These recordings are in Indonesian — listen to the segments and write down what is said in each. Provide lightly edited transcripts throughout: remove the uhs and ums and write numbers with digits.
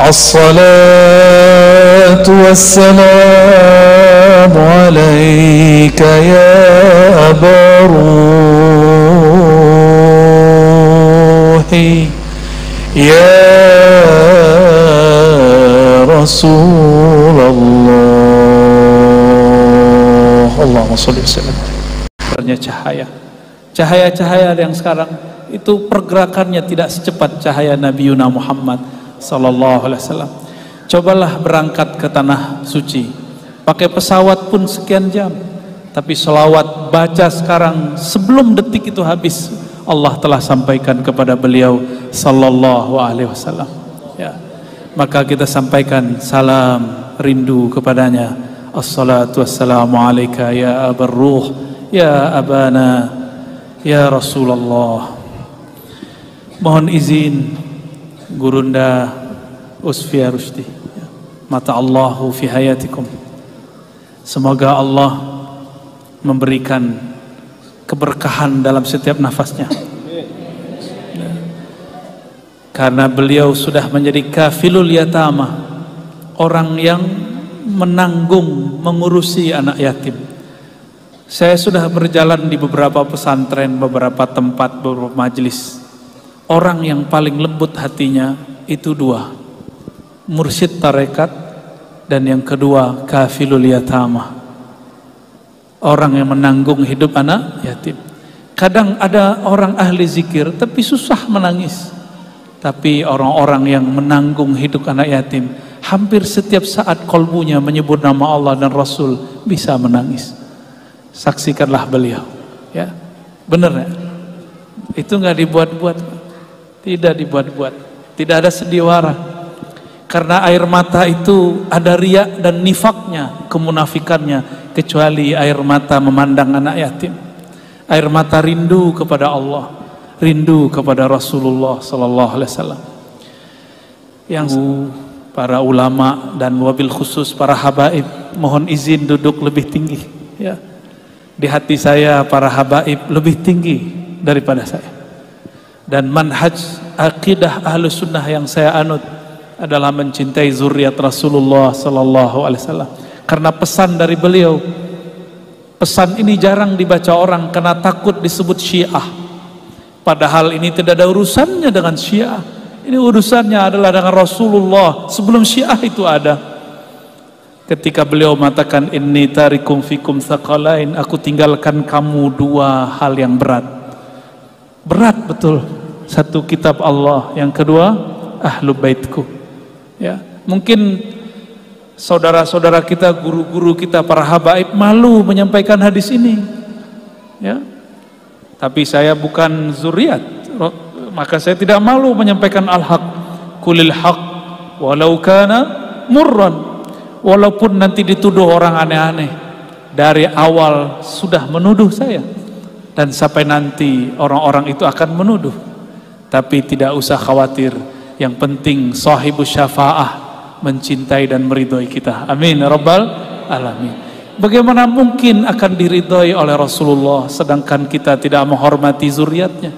الصلاة والسلام عليك يا أبا روحي يا رسول الله. Allahumma sholli wa sallim. Cahaya yang sekarang itu pergerakannya tidak secepat cahaya Nabi Yuna Muhammad sallallahu alaihi wasallam. Cobalah berangkat ke tanah suci, pakai pesawat pun sekian jam, tapi selawat baca sekarang sebelum detik itu habis, Allah telah sampaikan kepada beliau sallallahu alaihi wasallam. Ya, maka kita sampaikan salam rindu kepadanya. Assalatu wassalamu alaika ya abar ruh ya abana ya Rasulullah. Mohon izin Gurunda Usfia Rushdi, mata Allahu fi hayatikum. Semoga Allah memberikan keberkahan dalam setiap nafasnya, karena beliau sudah menjadi kafilul yatama, orang yang menanggung, mengurusi anak yatim. Saya sudah berjalan di beberapa pesantren, beberapa tempat, beberapa majelis. Orang yang paling lembut hatinya itu dua, mursyid tarekat, dan yang kedua kafilul yatama, orang yang menanggung hidup anak yatim. Kadang ada orang ahli zikir tapi susah menangis, tapi orang-orang yang menanggung hidup anak yatim hampir setiap saat kolbunya menyebut nama Allah dan Rasul bisa menangis. Saksikanlah beliau, ya, benar ya? Itu nggak dibuat-buat, tidak dibuat-buat, tidak ada sendiwara. Karena air mata itu ada riya dan nifaknya, kemunafikannya, kecuali air mata memandang anak yatim. Air mata rindu kepada Allah, rindu kepada Rasulullah Sallallahu Alaihi Wasallam. Yang para ulama dan wabil khusus para habaib, mohon izin duduk lebih tinggi, ya. Di hati saya para habaib lebih tinggi daripada saya, dan manhaj akidah ahlus sunnah yang saya anut adalah mencintai zuriat Rasulullah Sallallahu Alaihi Wasallam. Karena pesan dari beliau, pesan ini jarang dibaca orang karena takut disebut Syiah, padahal ini tidak ada urusannya dengan Syiah. Ini urusannya adalah dengan Rasulullah sebelum Syiah itu ada. Ketika beliau mengatakan inni tarikum fikum tsaqalain, aku tinggalkan kamu dua hal yang berat. Berat betul. Satu kitab Allah, yang kedua ahlu baitku. Ya, mungkin saudara-saudara kita, guru-guru kita, para habaib malu menyampaikan hadis ini. Ya. Tapi saya bukan zuriat, maka saya tidak malu menyampaikan al-haq. Kulil haq walau kana murran. Walaupun nanti dituduh orang aneh-aneh, dari awal sudah menuduh saya, dan sampai nanti orang-orang itu akan menuduh. Tapi tidak usah khawatir, yang penting sahibus syafa'ah mencintai dan meridhoi kita. Amin ya rabbal alamin. Bagaimana mungkin akan diridhoi oleh Rasulullah sedangkan kita tidak menghormati zuriatnya?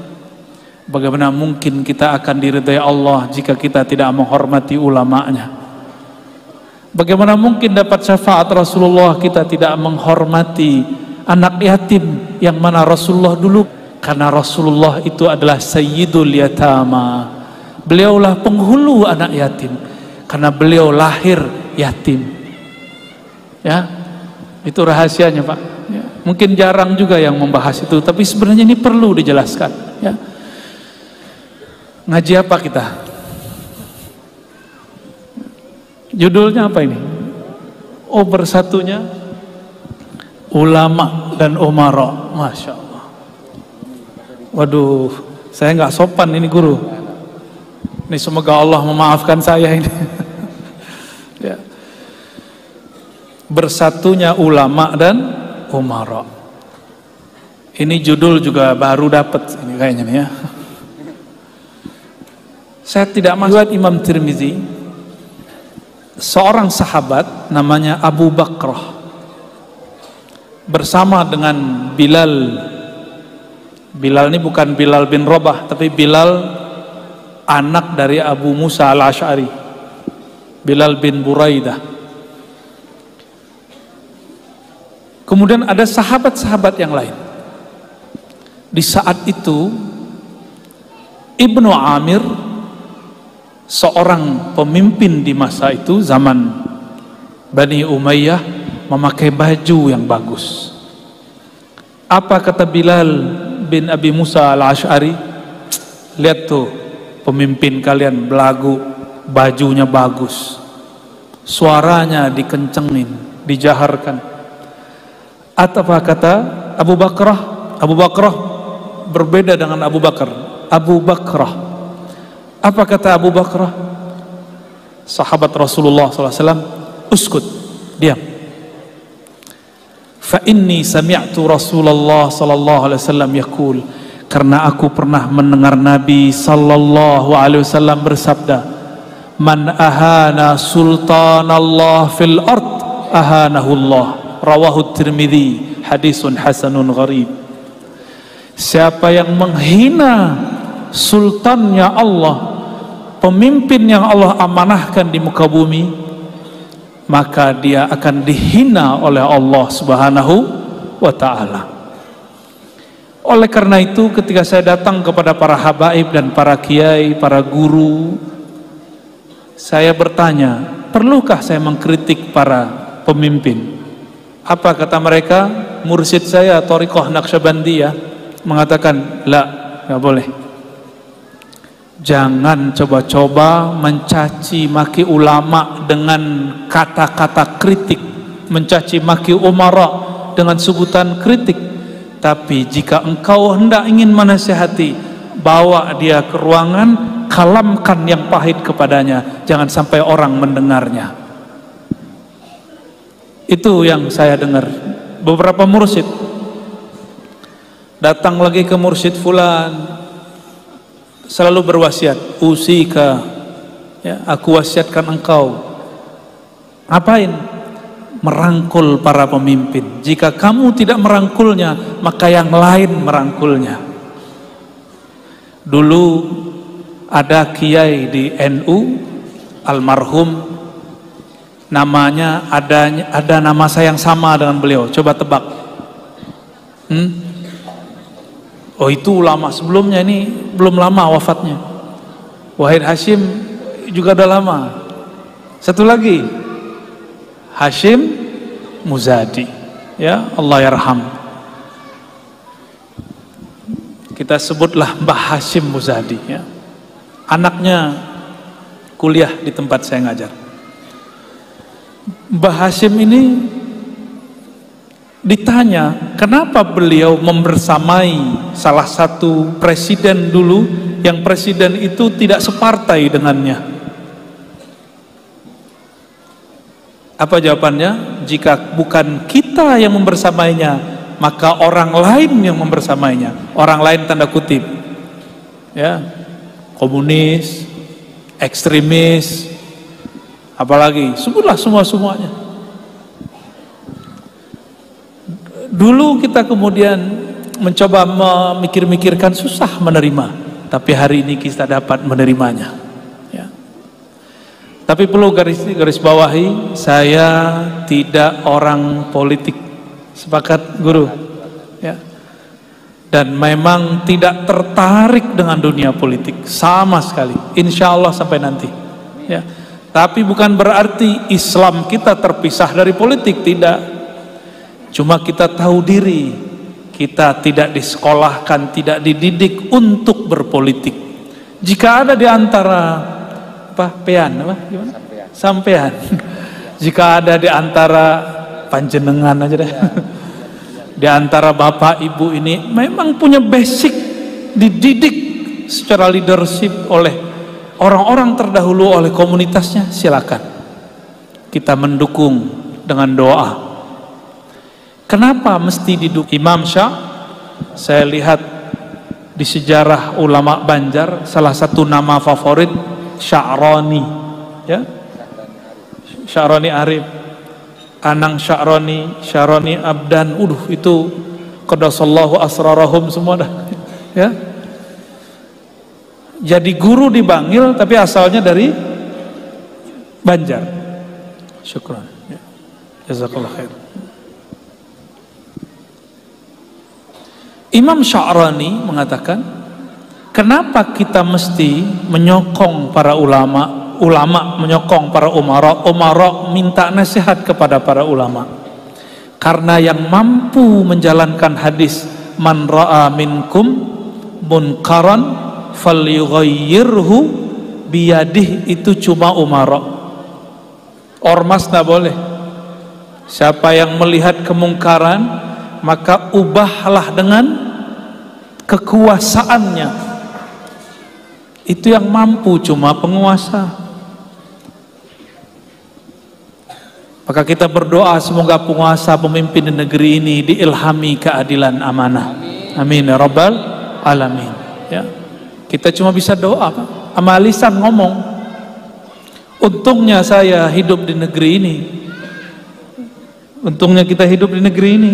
Bagaimana mungkin kita akan diridhai Allah jika kita tidak menghormati ulamanya? Bagaimana mungkin dapat syafaat Rasulullah kita tidak menghormati anak yatim yang mana Rasulullah dulu? Karena Rasulullah itu adalah sayyidul yatama. Beliaulah penghulu anak yatim, karena beliau lahir yatim. Ya, itu rahasianya Pak. Ya, mungkin jarang juga yang membahas itu, tapi sebenarnya ini perlu dijelaskan. Ya. Ngaji apa kita? Judulnya apa ini? Oh, bersatunya ulama dan umara. Masya Allah. Waduh, saya nggak sopan ini guru. Ini semoga Allah memaafkan saya ini. Ya. Bersatunya ulama dan umara. Ini judul juga baru dapat ini kayaknya nih ya. Saya tidak masuk Imam Tirmizi. Seorang sahabat namanya Abu Bakrah bersama dengan Bilal. Bilal ini bukan Bilal bin Rabah, tapi Bilal anak dari Abu Musa al-Ash'ari. Bilal bin Buraidah. Kemudian ada sahabat-sahabat yang lain. Di saat itu Ibnu Amir, seorang pemimpin di masa itu, zaman Bani Umayyah, memakai baju yang bagus. Apa kata Bilal bin Abi Musa al-Ash'ari? Lihat tuh, pemimpin kalian belagu, bajunya bagus, suaranya dikencengin, dijaharkan. Apa kata Abu Bakrah? Abu Bakrah berbeda dengan Abu Bakar. Abu Bakrah, apa kata Abu Bakrah? Sahabat Rasulullah SAW, uskut, diam. Fa inni sami'tu Rasulullah sallallahu alaihi wasallam yaqul, karena aku pernah mendengar Nabi sallallahu alaihi wasallam bersabda, man ahana sultanallah fil ard ahanahu Allah. Rawahu Tirmidzi, hadisun hasanun gharib. Siapa yang menghina sultannya Allah, pemimpin yang Allah amanahkan di muka bumi, maka dia akan dihina oleh Allah Subhanahu wa ta'ala. Oleh karena itu, ketika saya datang kepada para habaib dan para kiai, para guru, saya bertanya, perlukah saya mengkritik para pemimpin? Apa kata mereka? Mursyid saya Thariqah Naqsyabandiyah mengatakan, la, nggak boleh. Jangan coba-coba mencaci maki ulama dengan kata-kata kritik, mencaci maki umara dengan sebutan kritik. Tapi jika engkau hendak ingin menasihati, bawa dia ke ruangan, kalamkan yang pahit kepadanya, jangan sampai orang mendengarnya. Itu yang saya dengar. Beberapa mursyid datang lagi ke mursyid fulan, selalu berwasiat, usika, ya, aku wasiatkan engkau. Ngapain? Merangkul para pemimpin. Jika kamu tidak merangkulnya, maka yang lain merangkulnya. Dulu ada kiai di NU, almarhum, namanya ada nama saya yang sama dengan beliau. Coba tebak. Oh, itu ulama sebelumnya, ini belum lama wafatnya. Wahid Hashim juga udah lama. Satu lagi, Hashim Muzadi, ya, Allah yarham. Kita sebutlah Mbah Hashim Muzadi, ya. Anaknya kuliah di tempat saya ngajar. Mbah Hashim ini ditanya, kenapa beliau membersamai salah satu presiden dulu, yang presiden itu tidak separtai dengannya. Apa jawabannya? Jika bukan kita yang membersamainya, maka orang lain yang membersamainya. Orang lain tanda kutip, ya, komunis, ekstremis, apalagi, sebutlah semua-semuanya. Dulu kita kemudian mencoba memikir-mikirkan, susah menerima, tapi hari ini kita dapat menerimanya, ya. Tapi perlu garis bawahi, saya tidak orang politik, sepakat guru, ya. Dan memang tidak tertarik dengan dunia politik sama sekali, insya Allah sampai nanti, ya. Tapi bukan berarti Islam kita terpisah dari politik, tidak. Cuma kita tahu diri, kita tidak disekolahkan, tidak dididik untuk berpolitik. Jika ada di antara sampean, jika ada di antara panjenengan aja deh, di antara bapak ibu ini memang punya basic, dididik secara leadership oleh orang-orang terdahulu, oleh komunitasnya, silakan kita mendukung dengan doa. Kenapa mesti didukung? Imam Syah, saya lihat di sejarah ulama Banjar, salah satu nama favorit Sya'rani, ya, Sya'rani Arif, Anang Sya'rani, Sya'rani Abdan, itu qadasallahu asrarahum semua dah, ya. Jadi guru di Bangil tapi asalnya dari Banjar. Syukran. Ya. Jazakallah khair. Imam Sya'rani mengatakan, kenapa kita mesti menyokong para ulama, ulama menyokong para umara, umara minta nasihat kepada para ulama? Karena yang mampu menjalankan hadis man ra'a minkum munkaran falyughayyirhu biyadih itu cuma umara. Ormas tidak boleh. Siapa yang melihat kemungkaran maka ubahlah dengan kekuasaannya. Itu yang mampu cuma penguasa. Maka kita berdoa semoga penguasa pemimpin di negeri ini diilhami keadilan amanah. Amin ya rabbal alamin. Ya. Kita cuma bisa doa, Pak. Sama lisan ngomong. Untungnya saya hidup di negeri ini. Untungnya kita hidup di negeri ini.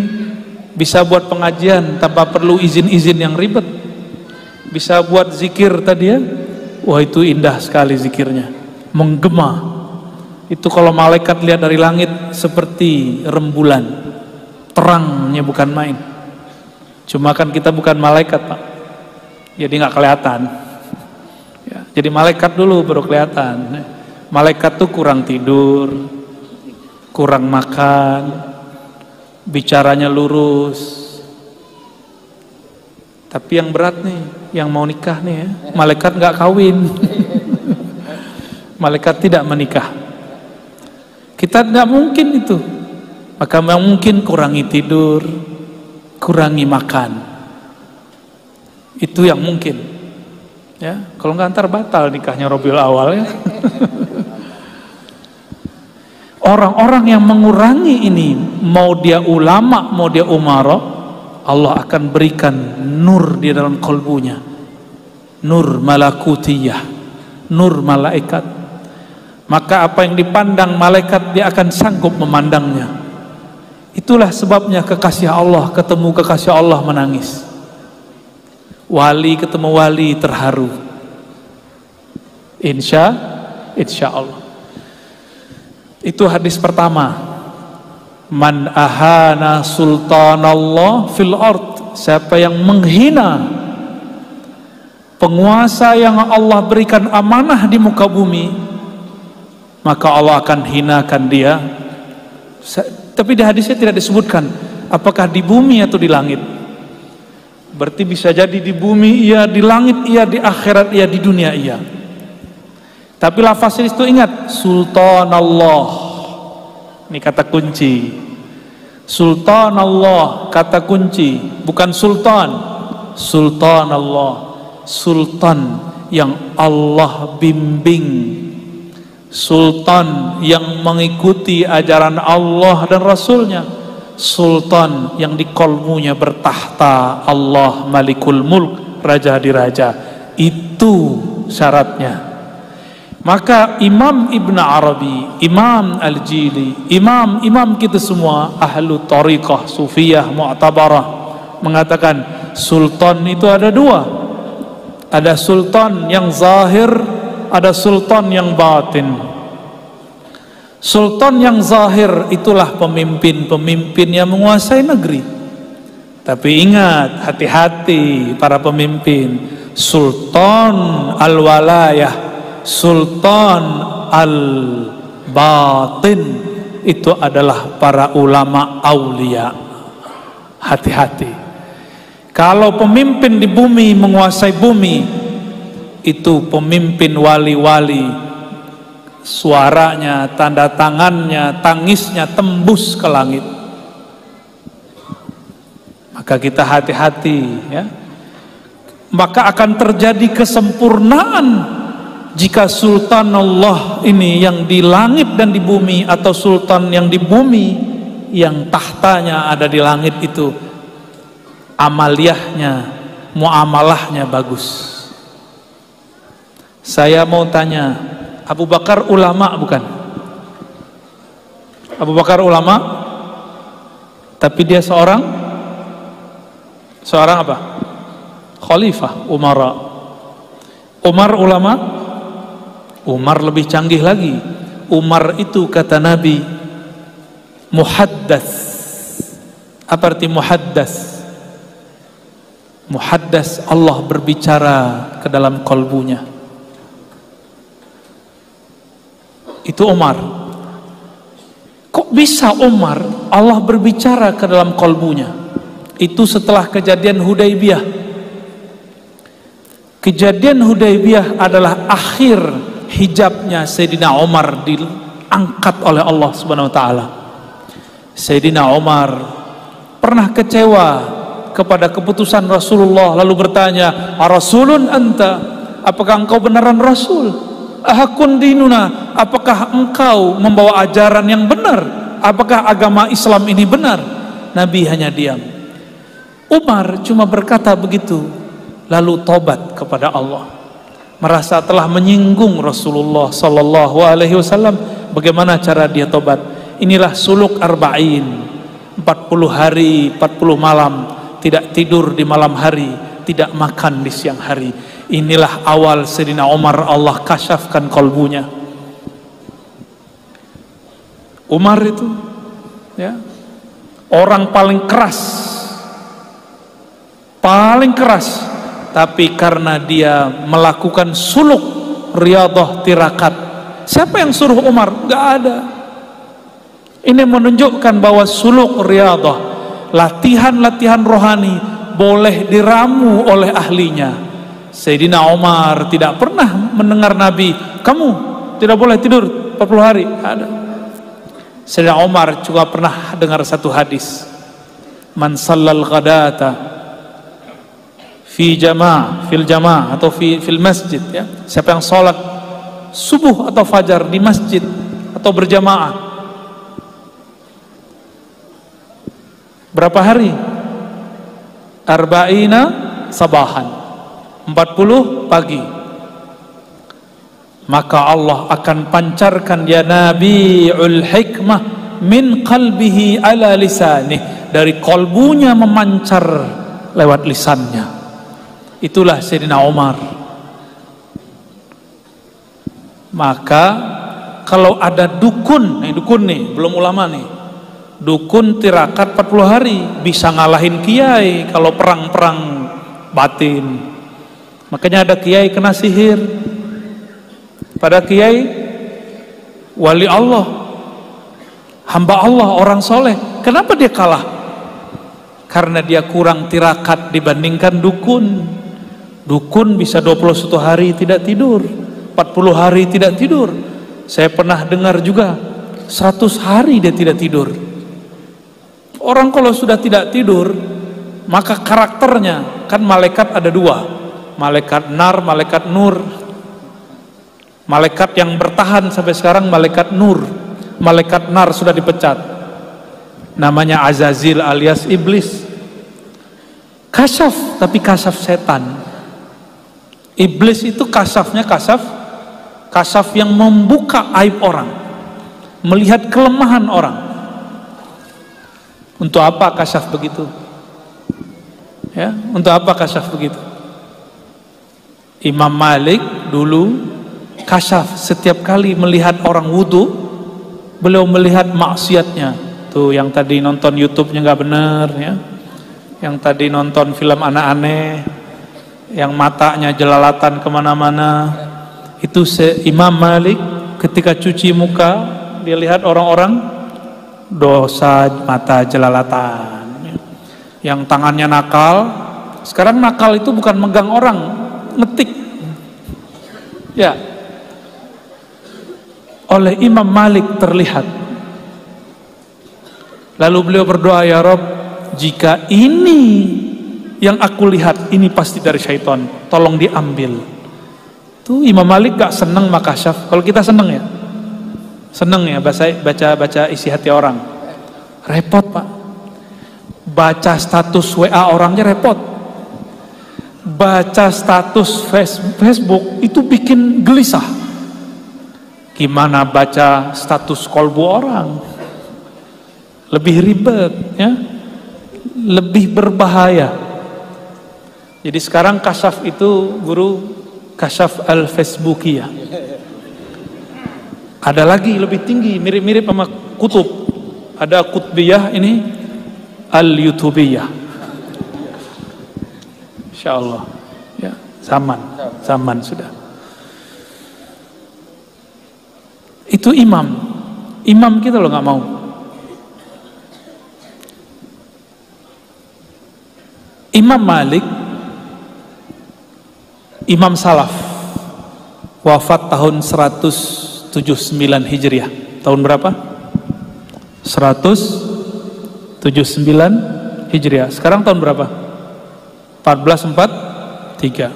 Bisa buat pengajian tanpa perlu izin-izin yang ribet. Bisa buat zikir tadi ya. Wah, itu indah sekali zikirnya. Menggema. Itu kalau malaikat lihat dari langit seperti rembulan. Terangnya bukan main. Cuma kan kita bukan malaikat, Pak. Jadi nggak kelihatan. Ya, jadi malaikat dulu baru kelihatan. Malaikat tuh kurang tidur, kurang makan, bicaranya lurus. Tapi yang berat nih, yang mau nikah nih ya, malaikat nggak kawin. Malaikat tidak menikah. Kita tidak mungkin itu. Maka mungkin kurangi tidur, kurangi makan. Itu yang mungkin. Ya, kalau nggak ntar batal nikahnya Rabiul Awal ya. Orang-orang yang mengurangi ini, mau dia ulama, mau dia umara, Allah akan berikan nur di dalam kalbunya. Nur malakutiyah, nur malaikat. Maka apa yang dipandang malaikat dia akan sanggup memandangnya. Itulah sebabnya kekasih Allah ketemu kekasih Allah menangis. Wali ketemu wali terharu. Insya Allah. Itu hadis pertama. Man ahana sultanallah fil ard. Siapa yang menghina penguasa yang Allah berikan amanah di muka bumi, maka Allah akan hinakan dia. Tapi di hadisnya tidak disebutkan apakah di bumi atau di langit. Berarti bisa jadi di bumi iya, di langit iya, di akhirat iya, di dunia iya. Tapi lafaz itu ingat, sultanallah. Ini kata kunci. Sultanallah kata kunci, bukan sultan. Sultanallah, sultan yang Allah bimbing, sultan yang mengikuti ajaran Allah dan Rasulnya, sultan yang di kolmunya bertahta Allah Malikul Mulk, raja di raja. Itu syaratnya. Maka Imam Ibn Arabi, Imam Al-Jili, imam kita semua ahlu tariqah, sufiyah, mu'tabarah mengatakan sultan itu ada dua. Ada sultan yang zahir, ada sultan yang batin. Sultan yang zahir itulah pemimpin-pemimpin yang menguasai negeri. Tapi ingat, hati-hati para pemimpin. Sultan al-walayah, sultan al-batin itu adalah para ulama aulia. Hati-hati. Kalau pemimpin di bumi menguasai bumi, itu pemimpin wali-wali, suaranya, tanda tangannya, tangisnya tembus ke langit. Maka kita hati-hati ya. Maka akan terjadi kesempurnaan jika sultan Allah ini yang di langit dan di bumi, atau sultan yang di bumi yang tahtanya ada di langit itu amaliyahnya, muamalahnya bagus. Saya mau tanya, Abu Bakar ulama bukan? Abu Bakar ulama, tapi dia seorang apa? Khalifah, umara. Umar ulama? Umar lebih canggih lagi. Umar itu kata Nabi muhaddas. Apa arti muhaddas? Muhaddas, Allah berbicara ke dalam kalbunya. Itu Umar. Kok bisa Umar Allah berbicara ke dalam kalbunya? Itu setelah kejadian Hudaybiyah. Kejadian Hudaybiyah adalah akhir hijabnya Sayyidina Umar diangkat oleh Allah Subhanahu wa taala. Sayyidina Umar pernah kecewa kepada keputusan Rasulullah, lalu bertanya, "Arasulun anta?" Apakah engkau beneran rasul? "Ahakun dinuna?" Apakah engkau membawa ajaran yang benar? Apakah agama Islam ini benar? Nabi hanya diam. Umar cuma berkata begitu, lalu tobat kepada Allah. Merasa telah menyinggung Rasulullah sallallahu alaihi wasallam. Bagaimana cara dia tobat? Inilah suluk arba'in, 40 hari 40 malam, tidak tidur di malam hari, tidak makan di siang hari. Inilah awal Sayyidina Umar Allah kasyafkan kalbunya. Umar itu ya, orang paling keras, tapi karena dia melakukan suluk riyadhah tirakat. Siapa yang suruh Umar? Gak ada. Ini menunjukkan bahwa suluk riyadhah, latihan-latihan rohani, boleh diramu oleh ahlinya. Sayyidina Umar tidak pernah mendengar Nabi, "Kamu tidak boleh tidur 40 hari." Ada. Sayyidina Umar juga pernah dengar satu hadis, "Man sallal ghadata fil jamaah atau fil masjid," ya. Siapa yang sholat subuh atau fajar di masjid atau berjamaah, berapa hari? Arba'ina sabahan, 40 pagi. Maka Allah akan pancarkan ya nabiul hikmah min qalbihi ala lisanih, dari kalbunya memancar lewat lisannya. Itulah Sayyidina Umar. Maka kalau ada dukun nih, belum ulama nih, dukun tirakat 40 hari bisa ngalahin kiai kalau perang-perang batin. Makanya ada kiai kena sihir, pada kiai wali Allah, hamba Allah, orang soleh. Kenapa dia kalah? Karena dia kurang tirakat dibandingkan dukun. Dukun bisa 21 hari tidak tidur, 40 hari tidak tidur. Saya pernah dengar juga 100 hari dia tidak tidur. Orang kalau sudah tidak tidur, maka karakternya, kan malaikat ada 2, malaikat nar, malaikat nur. Malaikat yang bertahan sampai sekarang malaikat nur. Malaikat nar sudah dipecat, namanya Azazil alias iblis. Kasyaf, tapi kasyaf setan. Iblis itu kasyafnya kasyaf yang membuka aib orang, melihat kelemahan orang. Untuk apa kasyaf begitu? Ya, untuk apa kasyaf begitu? Imam Malik dulu kasyaf setiap kali melihat orang wudu, beliau melihat maksiatnya. Tuh yang tadi nonton YouTube-nya nggak bener ya, yang tadi nonton film aneh-aneh, yang matanya jelalatan kemana-mana, itu Imam Malik ketika cuci muka dia lihat orang-orang dosa mata jelalatan, yang tangannya nakal. Sekarang nakal itu bukan megang orang, ngetik ya. Oleh Imam Malik terlihat. Lalu beliau berdoa, "Ya Rabb, jika ini yang aku lihat, ini pasti dari syaitan, tolong diambil." Tuh Imam Malik gak seneng makasyaf. Kalau kita seneng ya, seneng ya baca isi hati orang. Repot Pak, baca status WA orangnya repot, baca status Facebook itu bikin gelisah. Gimana baca status kolbu orang? Lebih ribet ya, lebih berbahaya. Jadi sekarang kasyaf itu guru kasyaf al-Facebookiyah. Ada lagi lebih tinggi, mirip-mirip sama kutub. Ada kutbiyah, ini al-yutubiyah. Insyaallah. Ya, zaman sudah. Itu imam kita loh nggak mau. Imam Malik, imam salaf, wafat tahun 179 Hijriah. Tahun berapa? 179 Hijriah. Sekarang tahun berapa? 1443.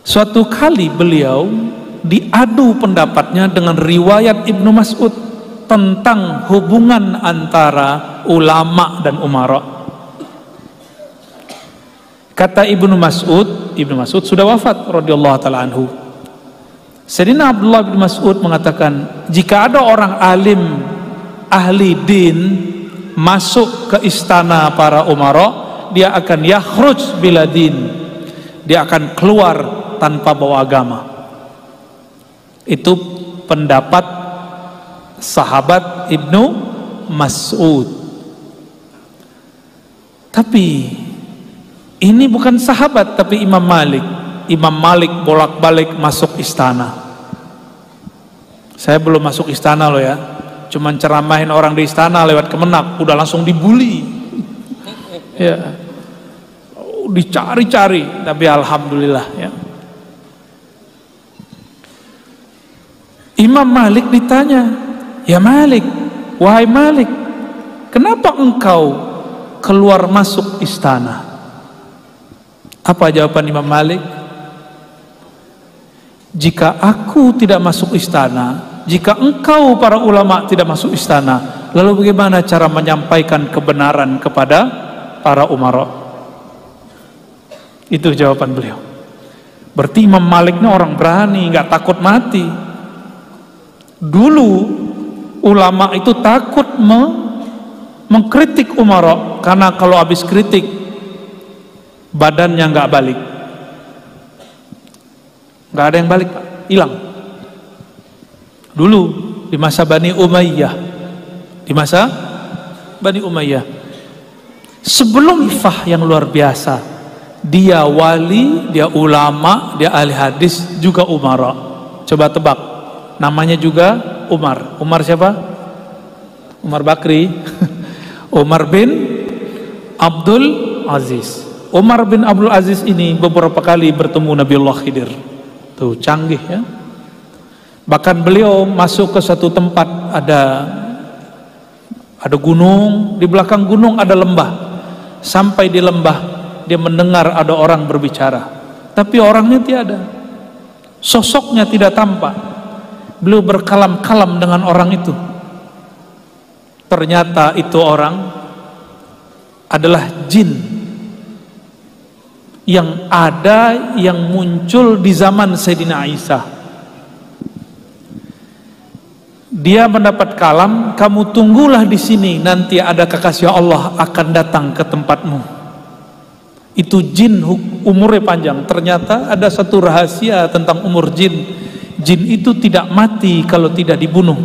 Suatu kali beliau diadu pendapatnya dengan riwayat Ibnu Mas'ud tentang hubungan antara ulama dan umara. Kata Ibnu Mas'ud sudah wafat radhiyallahu taala anhu. Sayyidina Abdullah bin Mas'ud mengatakan, jika ada orang alim ahli din masuk ke istana para umara, dia akan yakhruj bila din, dia akan keluar tanpa bawa agama. Itu pendapat sahabat Ibnu Mas'ud. Tapi ini bukan sahabat, tapi Imam Malik. Imam Malik bolak-balik masuk istana. Saya belum masuk istana loh ya, cuman ceramahin orang di istana lewat Kemenak, udah langsung dibully. Ya, dicari-cari, tapi alhamdulillah ya. Imam Malik ditanya, ya Malik, wahai Malik, kenapa engkau keluar masuk istana? Apa jawaban Imam Malik? Jika aku tidak masuk istana, jika engkau para ulama tidak masuk istana, lalu bagaimana cara menyampaikan kebenaran kepada para umara? Itu jawaban beliau. Berarti Imam Malik ini orang berani, nggak takut mati. Dulu ulama itu takut mengkritik umara, karena kalau habis kritik badannya nggak balik, nggak ada yang balik Pak, hilang. Dulu di masa Bani Umayyah, sebelum ifah yang luar biasa, dia wali, dia ulama, dia ahli hadis, juga umara. Coba tebak, namanya juga Umar. Umar siapa? Umar Bakri. Umar bin Abdul Aziz. Umar bin Abdul Aziz ini beberapa kali bertemu Nabiullah Khidir. Tuh canggih ya. Bahkan beliau masuk ke satu tempat, ada gunung, di belakang gunung ada lembah. Sampai di lembah dia mendengar ada orang berbicara, tapi orangnya tiada, sosoknya tidak tampak. Beliau berkalam-kalam dengan orang itu. Ternyata itu orang adalah jin yang ada, yang muncul di zaman Sayyidina Isa. Dia mendapat kalam, kamu tunggulah di sini, nanti ada kekasih Allah akan datang ke tempatmu. Itu jin, umurnya panjang. Ternyata ada satu rahasia tentang umur jin. Jin itu tidak mati kalau tidak dibunuh.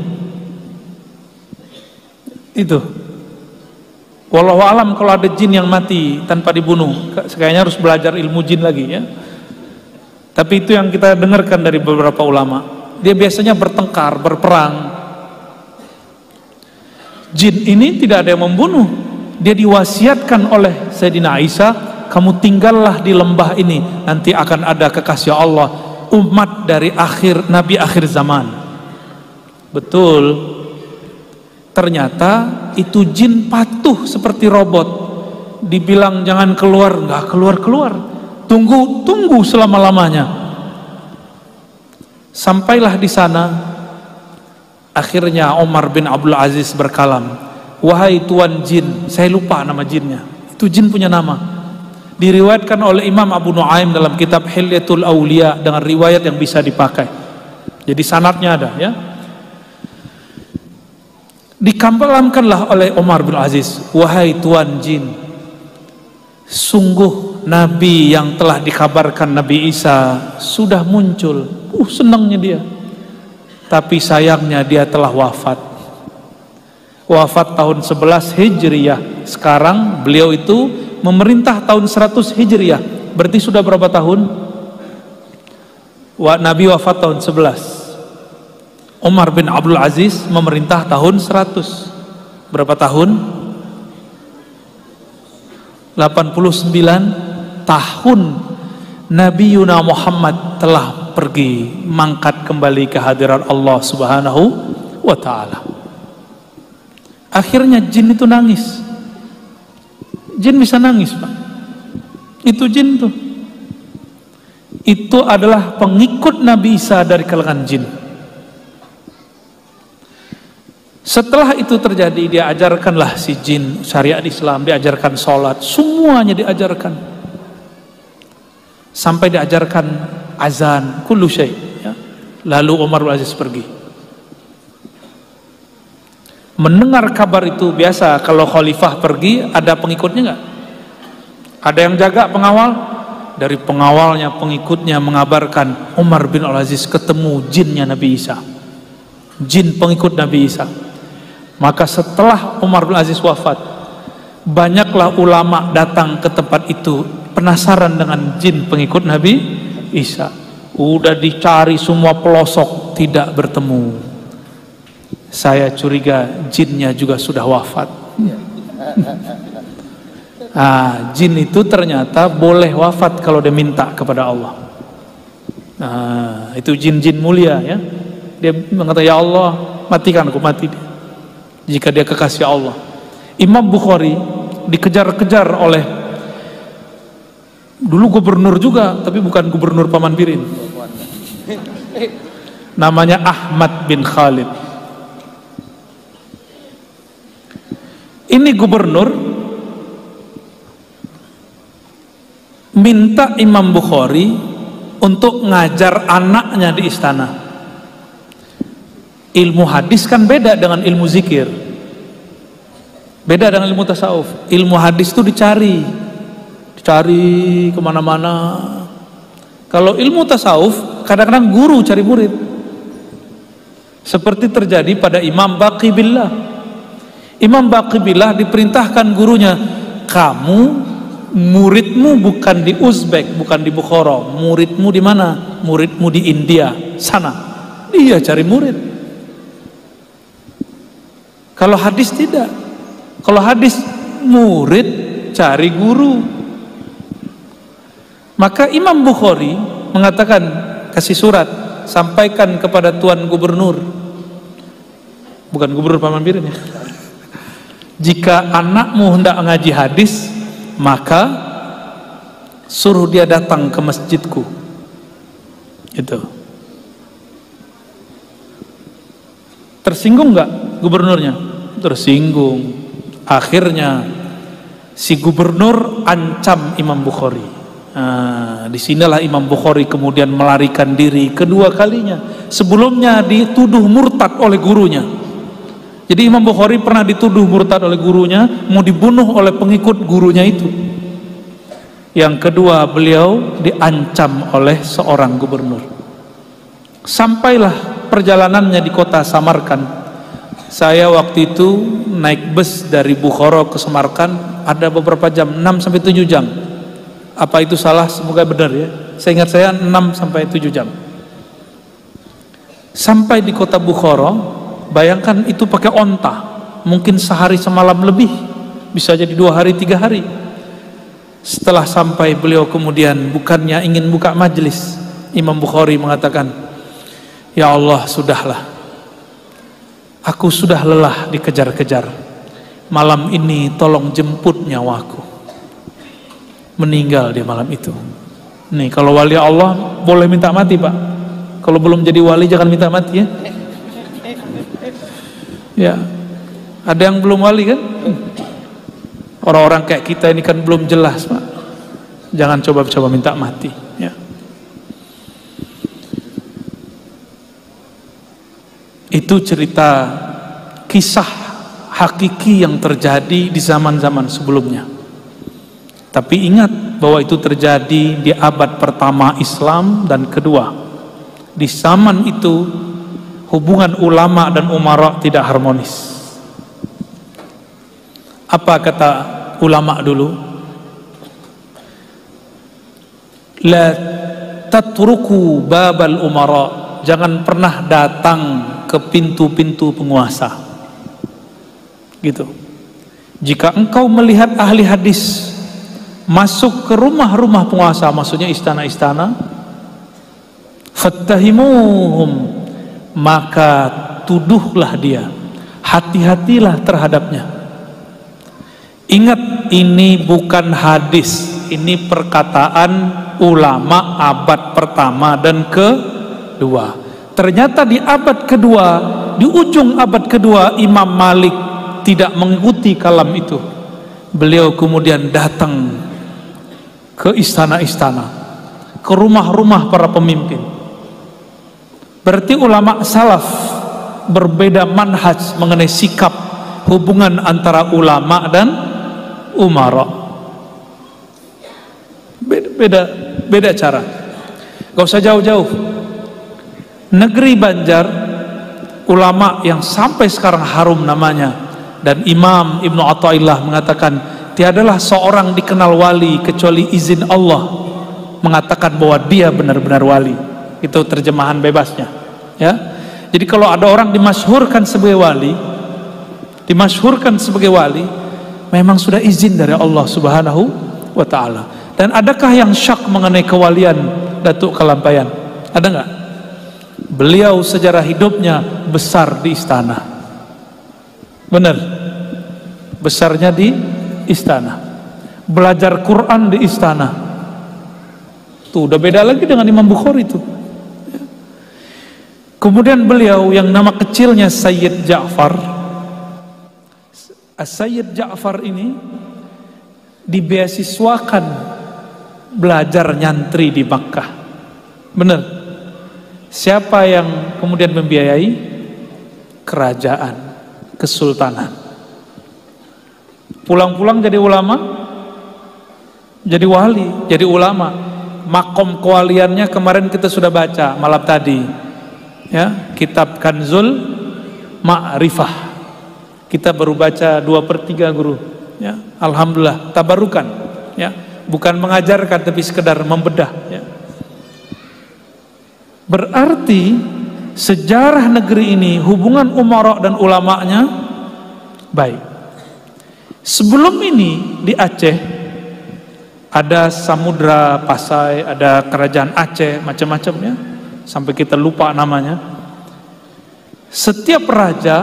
Itu wallahu alam kalau ada jin yang mati tanpa dibunuh, kayaknya harus belajar ilmu jin lagi ya. Tapi itu yang kita dengarkan dari beberapa ulama. Dia biasanya bertengkar, berperang. Jin ini tidak ada yang membunuh. Dia diwasiatkan oleh Sayyidina Isa, kamu tinggallah di lembah ini, nanti akan ada kekasih Allah, umat dari Nabi akhir zaman. Betul. Ternyata itu jin patuh seperti robot. Dibilang jangan keluar, nggak keluar. Tunggu selama-lamanya. Sampailah di sana. Akhirnya Umar bin Abdul Aziz berkalam, wahai tuan jin, saya lupa nama jinnya. Itu jin punya nama. Diriwayatkan oleh Imam Abu Nuaim dalam kitab Hilyatul Aulia dengan riwayat yang bisa dipakai. Jadi sanadnya ada ya. Dikalamkanlah oleh Umar bin Aziz, wahai tuan jin, sungguh Nabi yang telah dikabarkan Nabi Isa sudah muncul. Senangnya dia. tapi sayangnya dia telah wafat. Wafat tahun 11 Hijriah. Sekarang beliau itu memerintah tahun 100 Hijriah. Berarti sudah berapa tahun? Nabi wafat tahun 11. Umar bin Abdul Aziz memerintah tahun 100. Berapa tahun? 89 tahun Nabi Yuna Muhammad telah pergi mangkat kembali ke hadirat Allah Subhanahu wa ta'ala. Akhirnya jin itu nangis. Jin bisa nangis, Pak. Itu jin tuh. Itu adalah pengikut Nabi Isa dari kalangan jin. Setelah itu terjadi, dia ajarkanlah si jin syariat Islam, diajarkan sholat, semuanya diajarkan. Sampai diajarkan azan, kullu syai', ya. Lalu Umar bin Aziz pergi. Mendengar kabar itu, biasa kalau khalifah pergi, ada pengikutnya enggak? Ada yang jaga, pengawal? Dari pengawalnya, pengikutnya mengabarkan Umar bin Aziz ketemu jinnya Nabi Isa. Jin pengikut Nabi Isa. Maka setelah Umar bin Aziz wafat, banyaklah ulama datang ke tempat itu penasaran dengan jin pengikut Nabi Isa. Udah dicari semua pelosok, tidak bertemu. Saya curiga jinnya juga sudah wafat. Jin itu ternyata boleh wafat kalau dia minta kepada Allah. Itu jin-jin mulia, ya. Dia mengatakan, ya Allah, matikan aku, mati dia. Jika dia kekasih Allah. Imam Bukhari dikejar-kejar oleh, dulu gubernur juga, tapi bukan gubernur Paman Birin, namanya Ahmad bin Khalid. Ini gubernur minta Imam Bukhari untuk ngajar anaknya di istana. Ilmu hadis kan beda dengan ilmu zikir, beda dengan ilmu tasawuf. Ilmu hadis itu dicari kemana-mana. Kalau ilmu tasawuf kadang-kadang guru cari murid. Seperti terjadi pada Imam Baqi Billah. Imam Baqi Billah diperintahkan gurunya, kamu muridmu bukan di Uzbek, bukan di Bukhara, muridmu di mana? Muridmu di India sana. Dia cari murid. Kalau hadis tidak. Kalau hadis murid cari guru. Maka Imam Bukhari mengatakan, kasih surat, sampaikan kepada Tuan Gubernur, bukan Gubernur Paman Birin, ya. Jika anakmu hendak ngaji hadis, maka suruh dia datang ke masjidku. Itu. Tersinggung nggak gubernurnya? Tersinggung. Akhirnya si gubernur ancam Imam Bukhari. Disinilah Imam Bukhari kemudian melarikan diri kedua kalinya. Sebelumnya dituduh murtad oleh gurunya. Jadi Imam Bukhari pernah dituduh murtad oleh gurunya, mau dibunuh oleh pengikut gurunya itu. Yang kedua, beliau diancam oleh seorang gubernur. Sampailah perjalanannya di kota Samarkand. Saya waktu itu naik bus dari Bukhara ke Samarkand, ada beberapa jam, 6-7 jam. Apa itu salah? Semoga benar, ya. Saya ingat saya 6-7 jam. Sampai di kota Bukhara, bayangkan itu pakai onta, mungkin sehari semalam lebih, bisa jadi 2 hari 3 hari. Setelah sampai, beliau kemudian bukannya ingin buka majelis, Imam Bukhari mengatakan, ya Allah, sudahlah, aku sudah lelah dikejar-kejar, malam ini tolong jemput nyawaku. Meninggal dia malam itu. Nih, kalau wali Allah boleh minta mati, Pak. Kalau belum jadi wali jangan minta mati, ya. Ya, ada yang belum wali kan? Orang-orang kayak kita ini kan belum jelas, Pak. Jangan coba-coba minta mati, ya. Itu cerita kisah hakiki yang terjadi di zaman-zaman sebelumnya. Tapi ingat bahwa itu terjadi di abad pertama Islam dan kedua. Di zaman itu hubungan ulama dan umara tidak harmonis. Apa kata ulama dulu? La tatruku babal umara, jangan pernah datang ke pintu-pintu penguasa. Gitu. Jika engkau melihat ahli hadis masuk ke rumah-rumah penguasa, maksudnya istana-istana, fattahimuhum, maka tuduhlah dia, hati-hatilah terhadapnya. Ingat, ini bukan hadis, ini perkataan ulama abad pertama dan kedua. Ternyata di abad kedua, di ujung abad kedua, Imam Malik tidak mengikuti kalam itu. Beliau kemudian datang ke istana-istana, ke rumah-rumah para pemimpin. Berarti ulama salaf berbeda manhaj mengenai sikap hubungan antara ulama dan umara. Beda cara. Gak usah jauh-jauh. Negeri Banjar, ulama yang sampai sekarang harum namanya, dan Imam Ibnu Athaillah mengatakan tiadalah seorang dikenal wali kecuali izin Allah mengatakan bahwa dia benar-benar wali. Itu terjemahan bebasnya, ya. Jadi kalau ada orang dimasyhurkan sebagai wali, memang sudah izin dari Allah Subhanahu wa taala. Dan adakah yang syak mengenai kewalian Datuk Kalampayan? Ada nggak? Beliau sejarah hidupnya besar di istana. Benar. Besarnya di istana. Belajar Quran di istana. Tuh udah beda lagi dengan Imam Bukhari itu. Kemudian beliau yang nama kecilnya Sayyid Ja'far. Sayyid Ja'far ini dibeasiswakan belajar nyantri di Makkah. Benar. Siapa yang kemudian membiayai? Kerajaan, kesultanan. Pulang-pulang jadi ulama, jadi wali, jadi ulama. Makom kewaliannya kemarin kita sudah baca malam tadi, ya, kitab Kanzul Ma'rifah. Kita baru baca 2/3 guru, ya. Alhamdulillah, tabarukan, ya. Bukan mengajarkan tapi sekedar membedah, ya. Berarti sejarah negeri ini, hubungan umara dan ulamanya baik. Sebelum ini di Aceh ada Samudra Pasai, ada kerajaan Aceh, macam-macam, ya, sampai kita lupa namanya. Setiap raja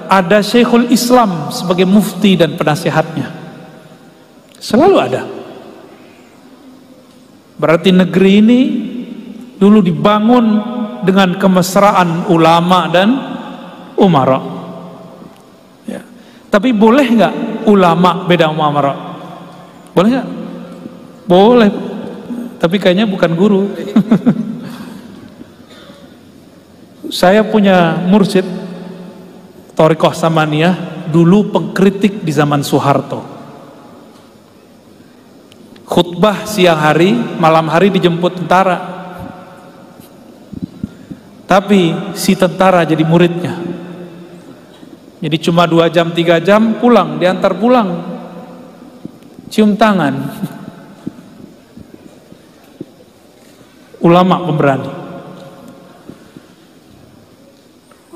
ada Syekhul Islam sebagai mufti dan penasihatnya, selalu ada. Berarti negeri ini dulu dibangun dengan kemesraan ulama dan umara, ya. Tapi boleh nggak ulama beda umara? Boleh nggak? Boleh, tapi kayaknya bukan guru. Saya punya mursyid Thariqah Samaniyah, dulu pengkritik di zaman Soeharto. Khutbah siang hari, malam hari dijemput tentara. Tapi si tentara jadi muridnya. Jadi cuma 2 jam 3 jam pulang, diantar pulang, cium tangan. Ulama pemberani.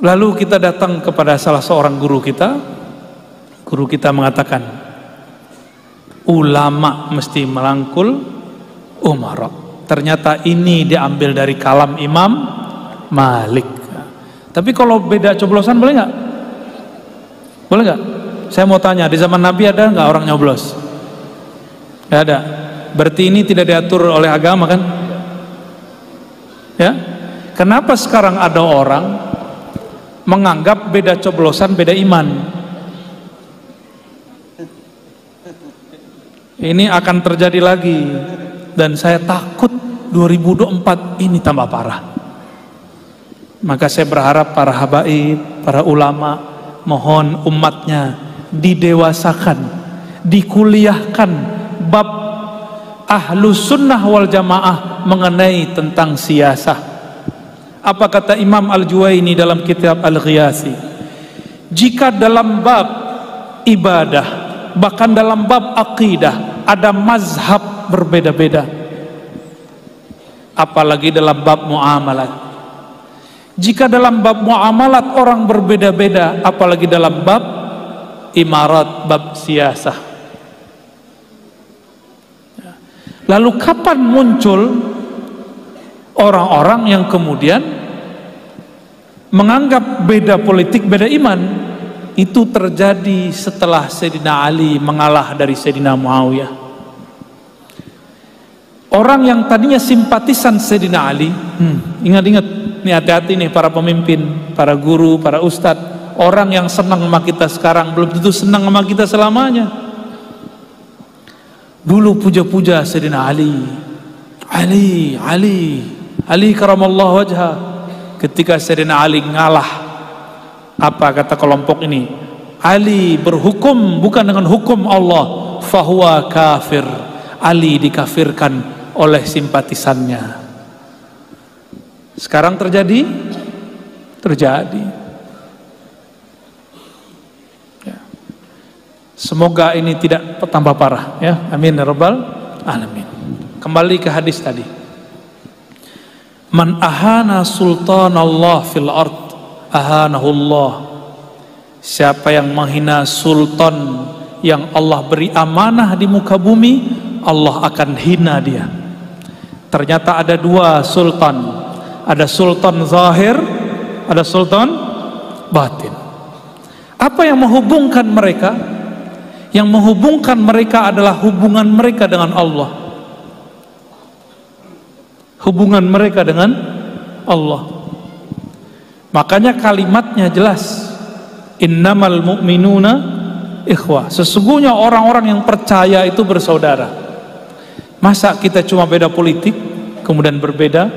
Lalu kita datang kepada salah seorang guru kita. Guru kita mengatakan, ulama mesti melangkul umara. Ternyata ini diambil dari kalam Imam Malik. Tapi kalau beda coblosan boleh nggak? Boleh nggak? Saya mau tanya, di zaman Nabi ada nggak orang nyoblos? Nggak ada. Berarti ini tidak diatur oleh agama, kan? Ya. Kenapa sekarang ada orang menganggap beda coblosan beda iman? Ini akan terjadi lagi, dan saya takut 2024 ini tambah parah. Maka saya berharap para habaib, para ulama, mohon umatnya didewasakan, dikuliahkan bab Ahlus Sunnah wal Jamaah mengenai tentang siasah. Apa kata Imam Al-Juwaini dalam kitab Al-Ghiyasi? Jika dalam bab ibadah, bahkan dalam bab akidah, ada mazhab berbeda-beda, apalagi dalam bab muamalat. Jika dalam bab muamalat orang berbeda-beda, apalagi dalam bab imarat, bab siasah. Lalu kapan muncul orang-orang yang kemudian menganggap beda politik, beda iman? Itu terjadi setelah Sayyidina Ali mengalah dari Sayyidina Muawiyah. Orang yang tadinya simpatisan Sayyidina Ali, ingat-ingat, nih hati-hati nih para pemimpin, para guru, para ustadz. Orang yang senang sama kita sekarang belum tentu senang sama kita selamanya. Dulu puja-puja Sayyidina Ali karamallahu wajha. Ketika Sayyidina Ali ngalah, apa kata kelompok ini? Ali berhukum bukan dengan hukum Allah, fahuwa kafir. Ali dikafirkan oleh simpatisannya. Sekarang terjadi. Semoga ini tidak tambah parah, ya. Amin ya rabbal alamin. Kembali ke hadis tadi. Man ahana sultanallah fil ard ahanahullah. Siapa yang menghina sultan yang Allah beri amanah di muka bumi, Allah akan hina dia. Ternyata ada dua sultan. Ada sultan zahir, ada sultan batin. Apa yang menghubungkan mereka? Yang menghubungkan mereka adalah hubungan mereka dengan Allah. Hubungan mereka dengan Allah. Makanya kalimatnya jelas. Innamal mu'minuna ikhwah. Sesungguhnya orang-orang yang percaya itu bersaudara. Masa kita cuma beda politik kemudian berbeda?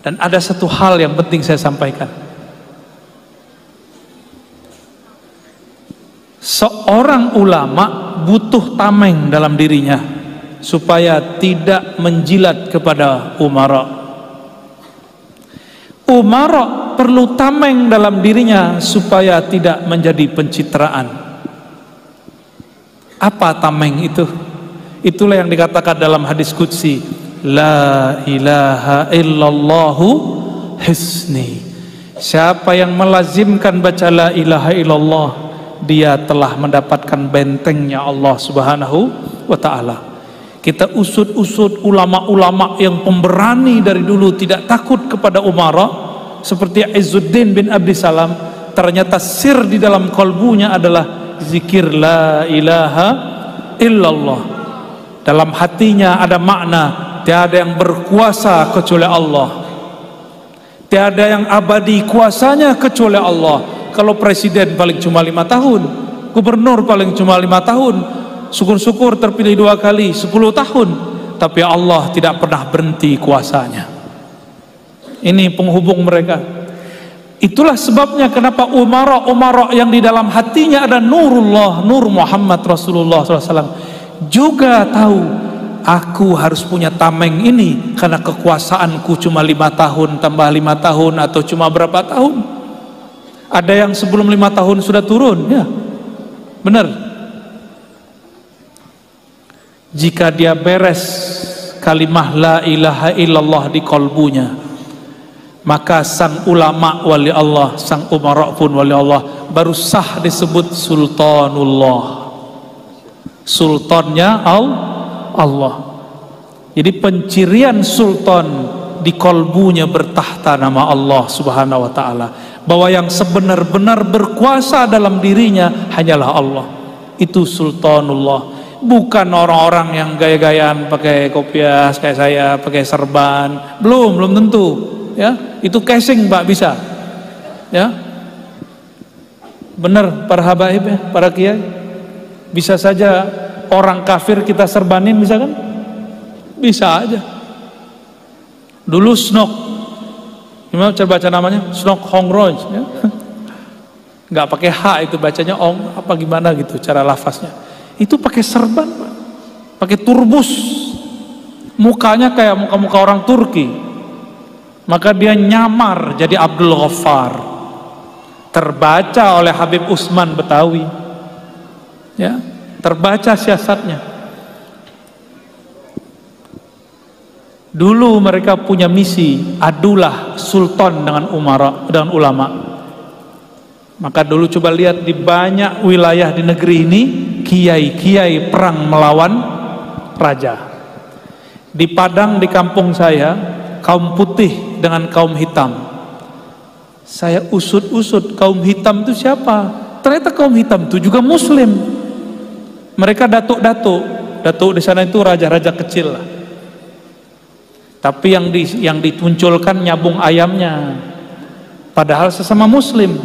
Dan ada satu hal yang penting saya sampaikan. Seorang ulama butuh tameng dalam dirinya supaya tidak menjilat kepada umara. Umara perlu tameng dalam dirinya supaya tidak menjadi pencitraan. Apa tameng itu? Itulah yang dikatakan dalam hadis qudsi, la ilaha illallahu hisni. Siapa yang melazimkan baca la ilaha illallah, dia telah mendapatkan bentengnya Allah Subhanahu wa ta'ala. Kita usut-usut ulama-ulama yang pemberani dari dulu, tidak takut kepada umara, seperti Izzuddin bin Abdi Salam. Ternyata sir di dalam kalbunya adalah zikir la ilaha illallah. Dalam hatinya ada makna, tiada yang berkuasa kecuali Allah, tiada yang abadi kuasanya kecuali Allah. Kalau presiden paling cuma 5 tahun, gubernur paling cuma 5 tahun, syukur-syukur terpilih 2 kali 10 tahun, tapi Allah tidak pernah berhenti kuasanya. Ini penghubung mereka. Itulah sebabnya kenapa umara yang di dalam hatinya ada nurullah, nur Muhammad Rasulullah SAW, juga tahu aku harus punya tameng ini karena kekuasaanku cuma 5 tahun tambah 5 tahun atau cuma berapa tahun. Ada yang sebelum 5 tahun sudah turun, ya benar. Jika dia beres kalimah la ilaha illallah di kalbunya, maka sang ulama wali Allah, sang umara pun wali Allah, baru sah disebut sultanullah. Sultannya Allah. Jadi pencirian sultan di kalbunya bertahta nama Allah Subhanahu wa ta'ala, bahwa yang sebenar-benar berkuasa dalam dirinya hanyalah Allah. Itu sultanullah, bukan orang-orang yang gaya-gayaan pakai kopiah kayak saya, pakai serban. Belum tentu, ya. Itu casing Pak, bisa. Ya. Benar para habaib ya, para kiai. Bisa saja orang kafir kita serbanin, bisa kan? Bisa aja. Dulu Snok, gimana cara baca namanya? Snok Hongroj, ya? Nggak pakai H itu bacanya Ong apa gimana gitu cara lafaznya. Itu pakai serban, Pak. Pakai turbus, mukanya kayak muka-muka orang Turki. Maka dia nyamar jadi Abdul Ghaffar. Terbaca oleh Habib Usman Betawi. Ya, terbaca siasatnya. Dulu mereka punya misi, adulah sultan dengan umara, dengan ulama. Maka dulu coba lihat di banyak wilayah di negeri ini, kiai-kiai perang melawan raja. Di Padang, di kampung saya, kaum putih dengan kaum hitam. Saya usut-usut, kaum hitam itu siapa? Ternyata kaum hitam itu juga muslim. Mereka datuk-datuk. Datuk di sana itu raja-raja kecil lah. Tapi yang dimunculkan nyabung ayamnya. Padahal sesama muslim.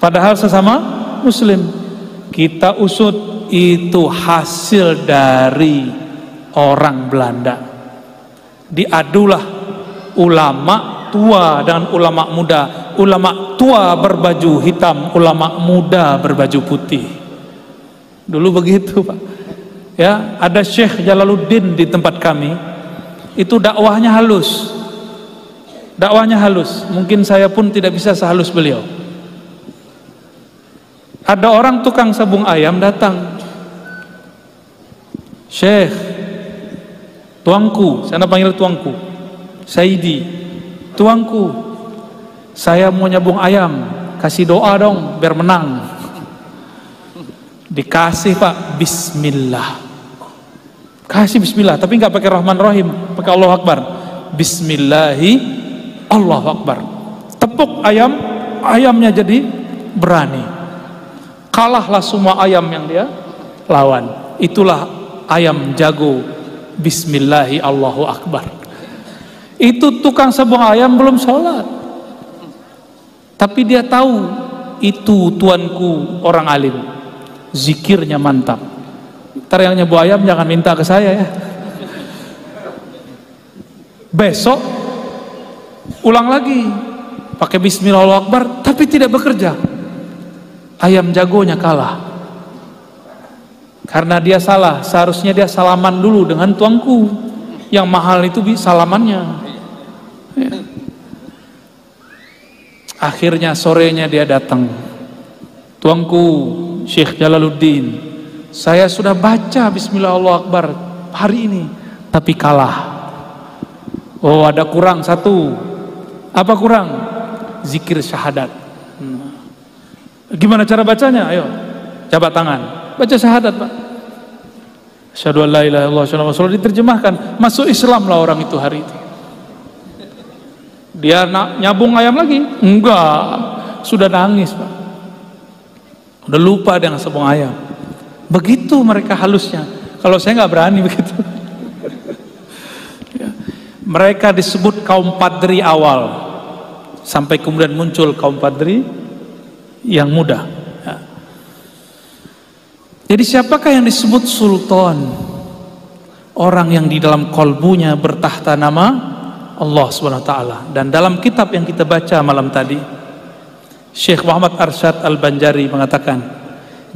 Padahal sesama muslim. Kita usut, itu hasil dari orang Belanda. Diadulah ulama tua dengan ulama muda. Ulama tua berbaju hitam, ulama muda berbaju putih. Dulu begitu, Pak. Ya, ada Syekh Jalaluddin di tempat kami. Itu dakwahnya halus. Dakwahnya halus. Mungkin saya pun tidak bisa sehalus beliau. Ada orang tukang sabung ayam datang. Syekh, tuangku, saya panggil tuangku, Saidi, tuangku, saya mau nyabung ayam, kasih doa dong biar menang. Dikasih, Pak, bismillah. Kasih bismillah, tapi nggak pakai Rahman Rahim, pakai Allahu Akbar. Bismillahi, Allahu Akbar. Tepuk ayam, ayamnya jadi berani. Kalahlah semua ayam yang dia lawan. Itulah ayam jago. Bismillahi, Allahu Akbar. Itu tukang sabung ayam belum sholat, tapi dia tahu itu tuanku orang alim, zikirnya mantap. Ntar yang nyebu ayam jangan minta ke saya ya. Besok ulang lagi pakai bismillah Allahu Akbar, tapi tidak bekerja. Ayam jagonya kalah. Karena dia salah. Seharusnya dia salaman dulu dengan tuangku. Yang mahal itu salamannya ya. Akhirnya sorenya dia datang. Tuangku Syekh Jalaluddin, saya sudah baca bismillah Allahu Akbar hari ini, tapi kalah. Oh, ada kurang satu. Apa kurang? Zikir syahadat. Gimana cara bacanya? Ayo, jabat tangan, baca syahadat, Pak. Asyhadu an la ilaha illallah, asyhadu anna Rasulullah. Diterjemahkan, masuk Islam lah orang itu hari itu. Dia nyabung ayam lagi? Enggak, sudah nangis, Pak. Udah lupa dengan sabung ayam. Begitu mereka halusnya. Kalau saya nggak berani begitu. Ya. Mereka disebut kaum padri awal, sampai kemudian muncul kaum padri yang muda. Ya. Jadi siapakah yang disebut sultan? Orang yang di dalam kolbunya bertahta nama Allah Subhanahu wa taala. Dan dalam kitab yang kita baca malam tadi, Syekh Muhammad Arsyad Al-Banjari mengatakan,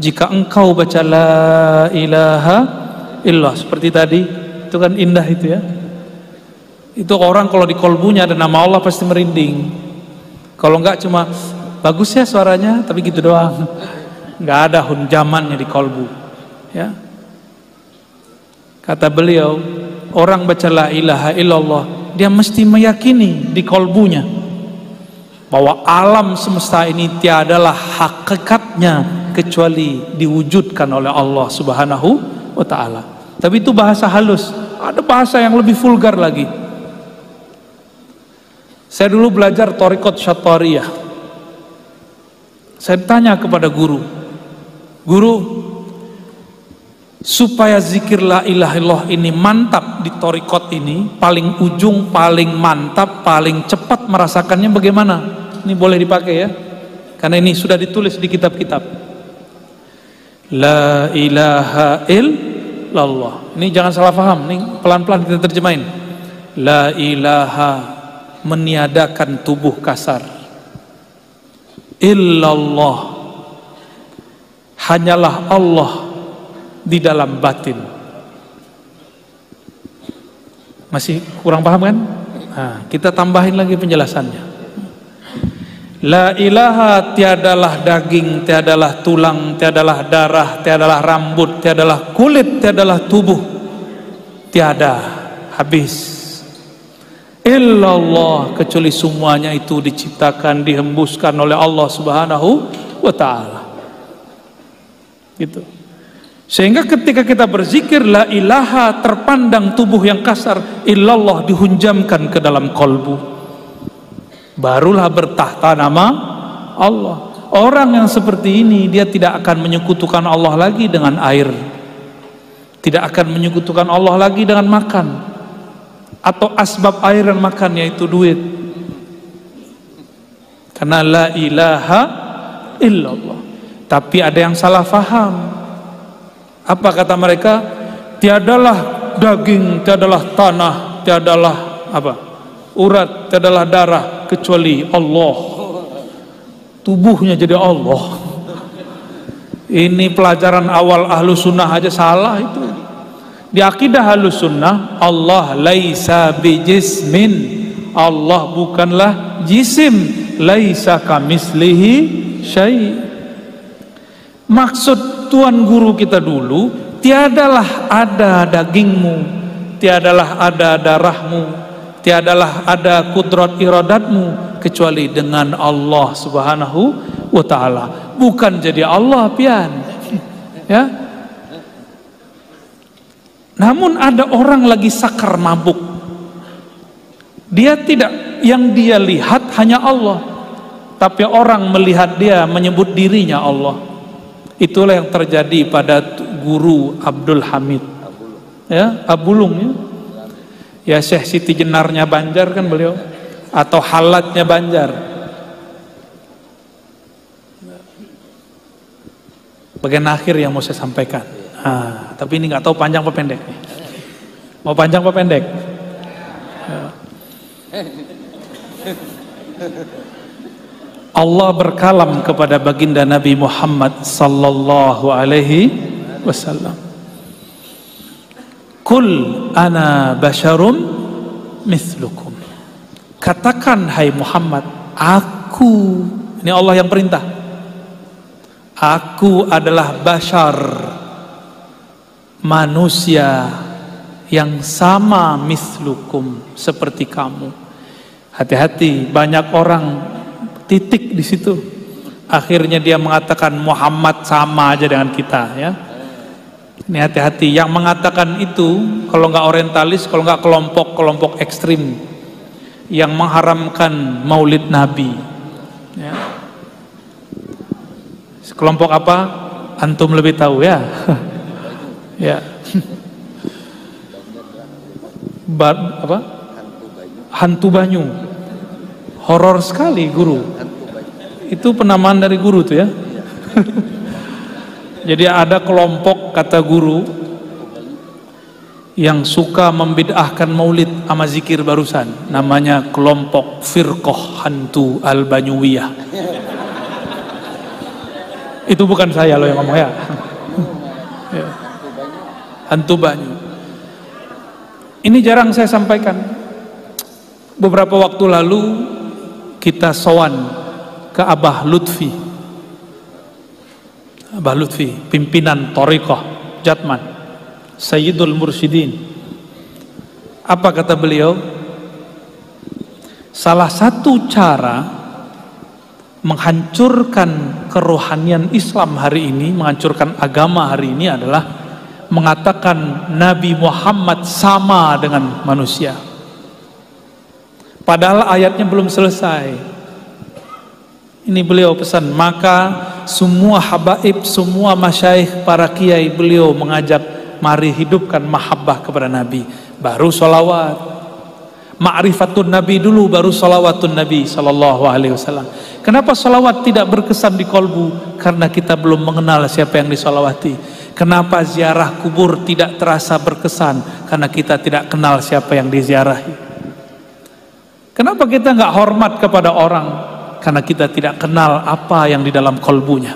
jika engkau baca la ilaha illallah seperti tadi, itu kan indah itu ya. Itu orang kalau di kolbunya ada nama Allah pasti merinding. Kalau enggak cuma bagus ya suaranya, tapi gitu doang. Enggak ada hunjamannya di kolbu. Ya. Kata beliau, orang baca la ilaha illallah, dia mesti meyakini di kolbunya bahwa alam semesta ini tiadalah hakikatnya kecuali diwujudkan oleh Allah Subhanahu wa ta'ala. Tapi itu bahasa halus. Ada bahasa yang lebih vulgar lagi. Saya dulu belajar Thariqat Syattariyah. Saya tanya kepada guru, supaya zikir la ilaha illallah ini mantap di thariqat ini, paling ujung, paling mantap, paling cepat merasakannya bagaimana? Ini boleh dipakai ya, karena ini sudah ditulis di kitab-kitab. La ilaha illallah. Ini jangan salah paham, ini pelan-pelan kita terjemahin. La ilaha, meniadakan tubuh kasar. Illallah, hanyalah Allah di dalam batin. Masih kurang paham kan? Nah, kita tambahin lagi penjelasannya. La ilaha, tiadalah daging, tiadalah tulang, tiadalah darah, tiadalah rambut, tiadalah kulit, tiadalah tubuh, tiada, habis. Illallah, kecuali semuanya itu diciptakan, dihembuskan oleh Allah Subhanahu wa ta'ala. Gitu. Sehingga ketika kita berzikir la ilaha, terpandang tubuh yang kasar, illallah dihunjamkan ke dalam kolbu, barulah bertahta nama Allah. Orang yang seperti ini dia tidak akan menyekutukan Allah lagi dengan air, tidak akan menyekutukan Allah lagi dengan makan, atau asbab air dan makan yaitu duit. Karena la ilaha illallah. Tapi ada yang salah faham. Apa kata mereka? Tiadalah daging, tiadalah tanah, tiadalah apa? Urat, tiadalah darah kecuali Allah. Tubuhnya jadi Allah. Ini pelajaran awal ahlu sunnah aja salah itu. Di akidah Ahlus Sunnah, Allah laisa bijismin, Allah bukanlah jisim, laisa kamislihi syai'. Maksud tuan guru kita dulu, tiadalah ada dagingmu, tiadalah ada darahmu, tiadalah ada kudrat iradatmu kecuali dengan Allah Subhanahu wa ta'ala. Bukan jadi Allah pian. Ya. Namun ada orang lagi sakar mabuk, dia tidak, yang dia lihat hanya Allah, tapi orang melihat dia menyebut dirinya Allah. Itulah yang terjadi pada guru Abdul Hamid, ya, Abulung, ya, Syekh Siti Jenarnya Banjar kan beliau, atau Halatnya Banjar. Bagian akhir yang mau saya sampaikan. Tapi ini nggak tahu panjang apa pendek. Mau panjang apa pendek? Allah berkalam kepada baginda Nabi Muhammad sallallahu alaihi wasallam. Kul ana basyarum mithlukum. Katakan hai Muhammad, aku, ini Allah yang perintah. Aku adalah bashar, manusia yang sama, mislukum, seperti kamu. Hati-hati, banyak orang titik di situ. Akhirnya dia mengatakan Muhammad sama aja dengan kita, ya. Ini hati-hati. Yang mengatakan itu, kalau nggak orientalis, kalau nggak kelompok ekstrim yang mengharamkan Maulid Nabi. Ya. Kelompok apa? Antum lebih tahu ya. Ya. Apa? Hantu Banyu. Horor sekali guru. Itu penamaan dari guru tuh ya. Jadi ada kelompok, kata guru, yang suka membid'ahkan maulid sama zikir barusan. Namanya kelompok Firqah Hantu Al-Banyuwiyah. Itu bukan saya loh yang ngomong ya. Ya. Hantu Banyu. Ini jarang saya sampaikan. Beberapa waktu lalu kita sowan ke Abah Lutfi. Abah Lutfi, pimpinan Thariqah Jatman, Sayyidul Mursyidin. Apa kata beliau? Salah satu cara menghancurkan kerohanian Islam hari ini, menghancurkan agama hari ini adalah mengatakan Nabi Muhammad sama dengan manusia. Padahal ayatnya belum selesai. Ini beliau pesan, maka semua habaib, semua masyaikh, para kiai, beliau mengajak mari hidupkan mahabbah kepada Nabi, baru sholawat. Ma'rifatun Nabi dulu, baru sholawatun Nabi sallallahu alaihi wasallam. Kenapa sholawat tidak berkesan di kolbu? Karena kita belum mengenal siapa yang disolawati. Kenapa ziarah kubur tidak terasa berkesan? Karena kita tidak kenal siapa yang diziarahi. Kenapa kita nggak hormat kepada orang? Karena kita tidak kenal apa yang di dalam kolbunya.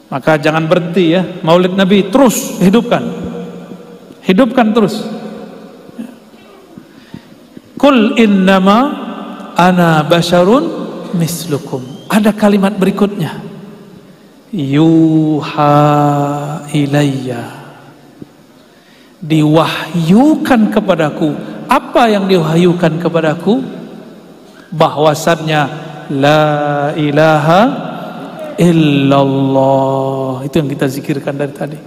Maka jangan berhenti ya, Maulid Nabi terus hidupkan. Hidupkan terus. Qul innama ana basyarun mislukum. Ada kalimat berikutnya, yuha ilayya, diwahyukan kepadaku. Apa yang diwahyukan kepadaku? Bahwasannya la ilaha illallah. Itu yang kita zikirkan dari tadi.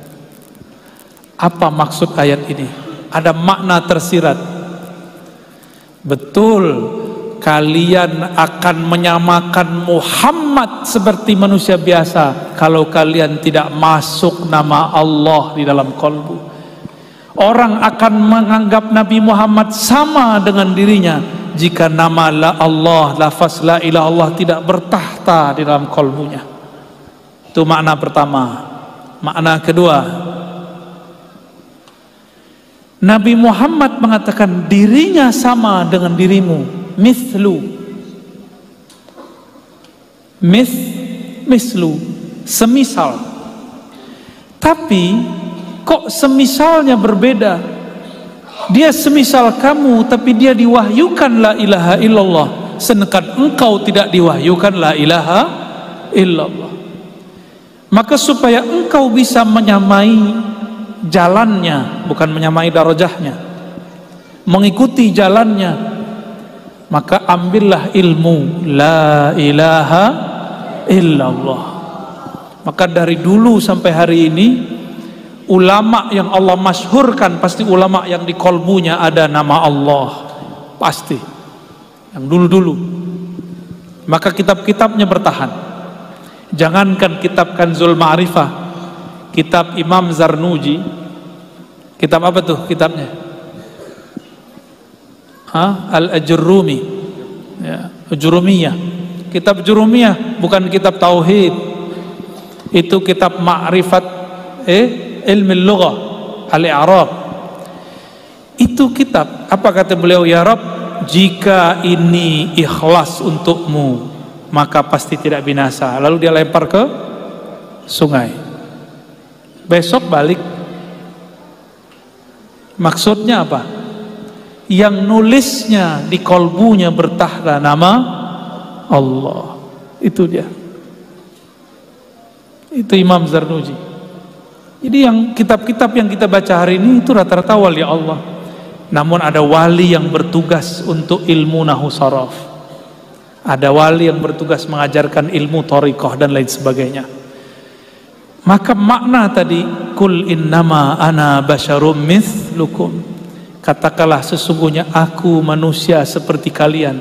Apa maksud ayat ini? Ada makna tersirat. Betul, kalian akan menyamakan Muhammad seperti manusia biasa kalau kalian tidak masuk nama Allah di dalam kalbu. Orang akan menganggap Nabi Muhammad sama dengan dirinya jika nama Allah, lafaz la ilaha illallah tidak bertahta di dalam kalbunya. Itu makna pertama. Makna kedua, Nabi Muhammad mengatakan dirinya sama dengan dirimu, mislu, semisal. Tapi kok semisalnya berbeda? Dia semisal kamu, tapi dia diwahyukan la ilaha illallah, sedangkan engkau tidak diwahyukan la ilaha illallah. Maka supaya engkau bisa menyamai jalannya, bukan menyamai darajahnya, mengikuti jalannya, maka ambillah ilmu la ilaha illallah. Maka dari dulu sampai hari ini, ulama yang Allah masyhurkan pasti ulama yang di kolbunya ada nama Allah, pasti yang dulu-dulu. Maka kitab-kitabnya bertahan. Jangankan kitab Kanzul Ma'rifah, kitab Imam Zarnuji, kitab apa tuh kitabnya? Al-Ajurrumi, ya, Jurumiyah. Kitab Jurumiyah bukan kitab tauhid, itu kitab ma'rifat ilmu lughah, al-i'rab. Itu kitab, apa kata beliau? Ya Rabb, jika ini ikhlas untukmu, maka pasti tidak binasa. Lalu dia lempar ke sungai. Besok balik. Maksudnya apa? Yang nulisnya di kolbunya bertahta nama Allah. Itu dia. Itu Imam Zarnuji. Jadi yang kitab-kitab yang kita baca hari ini itu rata-rata wali Allah. Namun ada wali yang bertugas untuk ilmu nahwu saraf. Ada wali yang bertugas mengajarkan ilmu thariqah dan lain sebagainya. Maka makna tadi, kul innama ana basyarum mithlukum, katakanlah sesungguhnya aku manusia seperti kalian.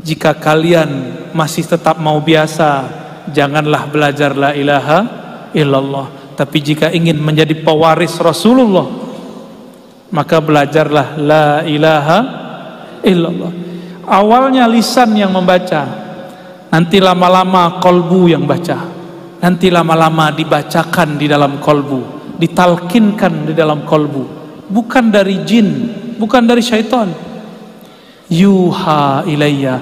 Jika kalian masih tetap mau biasa, janganlah belajar la ilaha illallah. Tapi jika ingin menjadi pewaris Rasulullah, maka belajarlah la ilaha illallah. Awalnya lisan yang membaca, nanti lama-lama kolbu yang baca, nanti lama-lama dibacakan di dalam kolbu, ditalkinkan di dalam kolbu. Bukan dari jin, bukan dari syaitan. Yuha ilayya.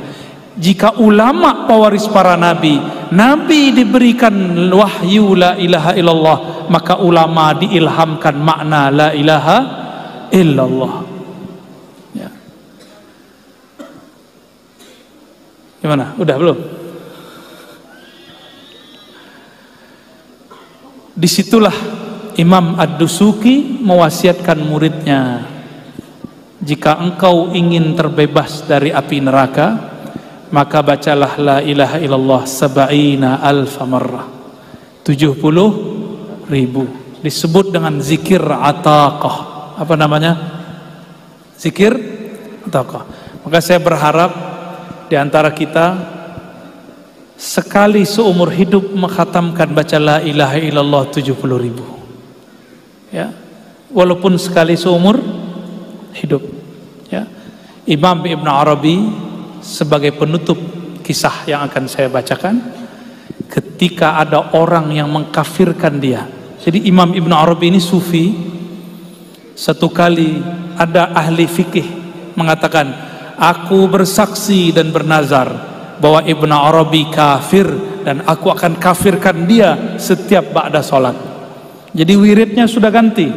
Jika ulama pewaris para nabi, nabi diberikan wahyu la ilaha illallah, maka ulama diilhamkan makna la ilaha illallah. Ya. Gimana? Udah belum? Disitulah Imam Ad-Dusuki mewasiatkan muridnya, jika engkau ingin terbebas dari api neraka, maka bacalah la ilaha illallah sab'ina alfa marrah, 70.000. Disebut dengan zikir ataqah. Apa namanya? Zikir ataqah. Maka saya berharap di antara kita sekali seumur hidup mengkhatamkan baca la ilaha illallah 70.000. Ya. Walaupun sekali seumur hidup. Ya. Imam Ibn Arabi sebagai penutup kisah yang akan saya bacakan, ketika ada orang yang mengkafirkan dia. Jadi Imam Ibn Arabi ini sufi. Satu kali ada ahli fikih mengatakan, aku bersaksi dan bernazar bahwa Ibn Arabi kafir dan aku akan kafirkan dia setiap ba'da sholat. Jadi wiridnya sudah ganti.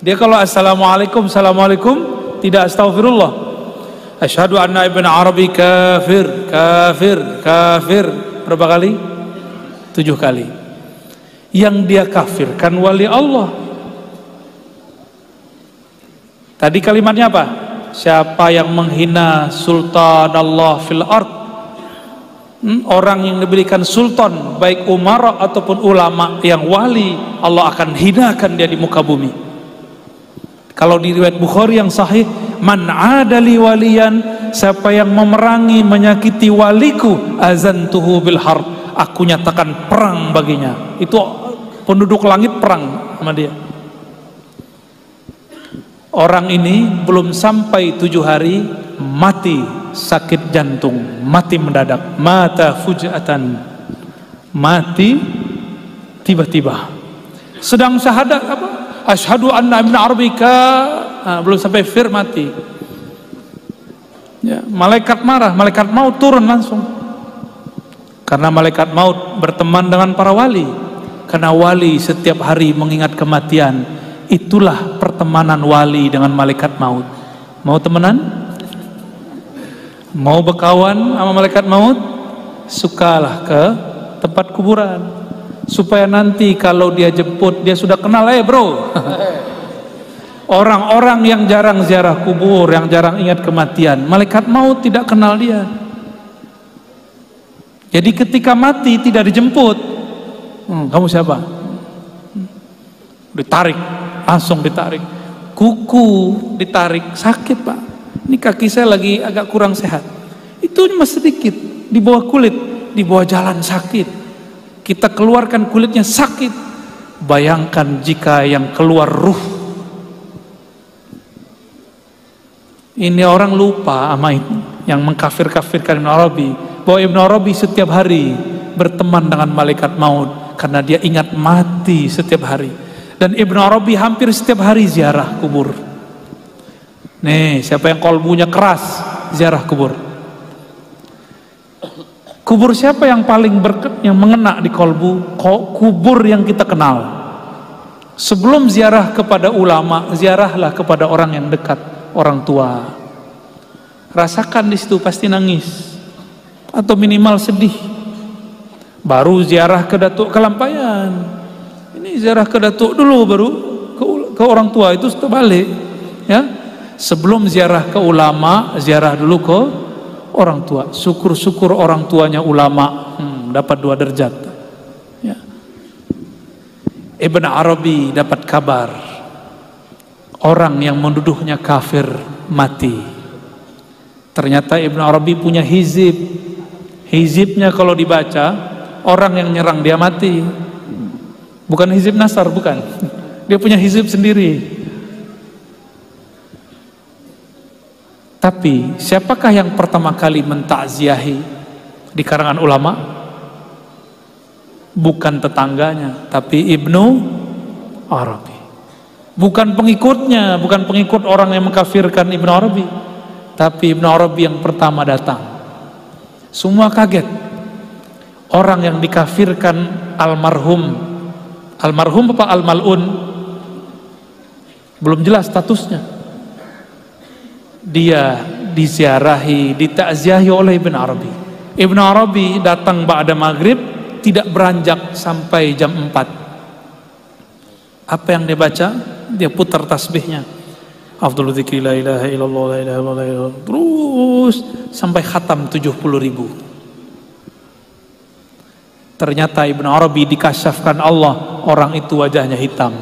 Dia kalau assalamualaikum, assalamualaikum, tidak astagfirullah. Asyhadu anna Ibn Arabi kafir, kafir, kafir. Berapa kali? 7 kali. Yang dia kafirkan wali Allah. Tadi kalimatnya apa? Siapa yang menghina sultan Allah fil ard, orang yang diberikan sultan, baik umara ataupun ulama yang wali, Allah akan hinakan dia di muka bumi. Kalau di riwayat Bukhari yang sahih, man adali waliyan, siapa yang memerangi, menyakiti waliku, azantuhu bil harb, aku nyatakan perang baginya. Itu penduduk langit perang sama dia. Orang ini belum sampai 7 hari mati sakit jantung, mati mendadak, mata fujatan, mati tiba-tiba. Sedang syahadat apa? Asyhadu anna Ibn Arabi belum sampai fir mati. Ya, malaikat marah, malaikat maut turun langsung. Karena malaikat maut berteman dengan para wali. Karena wali setiap hari mengingat kematian. Itulah pertemanan wali dengan malaikat maut. Mau temenan? Mau berkawan sama malaikat maut? Sukalah ke tempat kuburan, supaya nanti kalau dia jemput, dia sudah kenal. Bro, orang-orang yang jarang ziarah kubur, yang jarang ingat kematian, malaikat maut tidak kenal dia. Jadi ketika mati tidak dijemput, kamu siapa? Ditarik, langsung ditarik, kuku ditarik, sakit pak, ini kaki saya lagi agak kurang sehat, itu cuma sedikit, di bawah kulit, di bawah jalan sakit, kita keluarkan kulitnya sakit. Bayangkan jika yang keluar ruh. Ini orang lupa sama itu, yang mengkafir-kafirkan Ibn Arabi, bahwa Ibn Arabi setiap hari berteman dengan malaikat maut, karena dia ingat mati setiap hari. Dan Ibn Arabi hampir setiap hari ziarah kubur. Nih, siapa yang kolbunya keras, ziarah kubur. Kubur siapa yang paling yang mengena di kolbu? Kubur yang kita kenal. Sebelum ziarah kepada ulama, ziarahlah kepada orang yang dekat, orang tua. Rasakan di situ pasti nangis atau minimal sedih. Baru ziarah ke Datuk Kelampayan. Ini ziarah ke Datuk dulu, baru ke orang tua, itu terbalik ya. Sebelum ziarah ke ulama, ziarah dulu ke orang tua. Syukur-syukur orang tuanya ulama, dapat 2 derajat ya. Ibn Arabi dapat kabar orang yang menuduhnya kafir mati. Ternyata Ibn Arabi punya hizib. Hizibnya kalau dibaca, orang yang nyerang dia mati. Bukan hizib Nasar, bukan. Dia punya hizib sendiri. Tapi siapakah yang pertama kali mentakziahi di karangan ulama? Bukan tetangganya, tapi Ibnu Arabi. Bukan pengikutnya, bukan pengikut orang yang mengkafirkan Ibnu Arabi, tapi Ibnu Arabi yang pertama datang. Semua kaget. Orang yang dikafirkan almarhum apa al-mal'un, belum jelas statusnya. Dia diziarahi, ditakziahi oleh Ibn Arabi. Ibn Arabi datang ba'da maghrib, tidak beranjak sampai jam 4. Apa yang dia baca? Dia putar tasbihnya. Afdhalul dzikri la ilaha illallah, la ilaha illallah, terus sampai khatam 70.000. Ternyata Ibn Arabi dikasyafkan Allah, orang itu wajahnya hitam.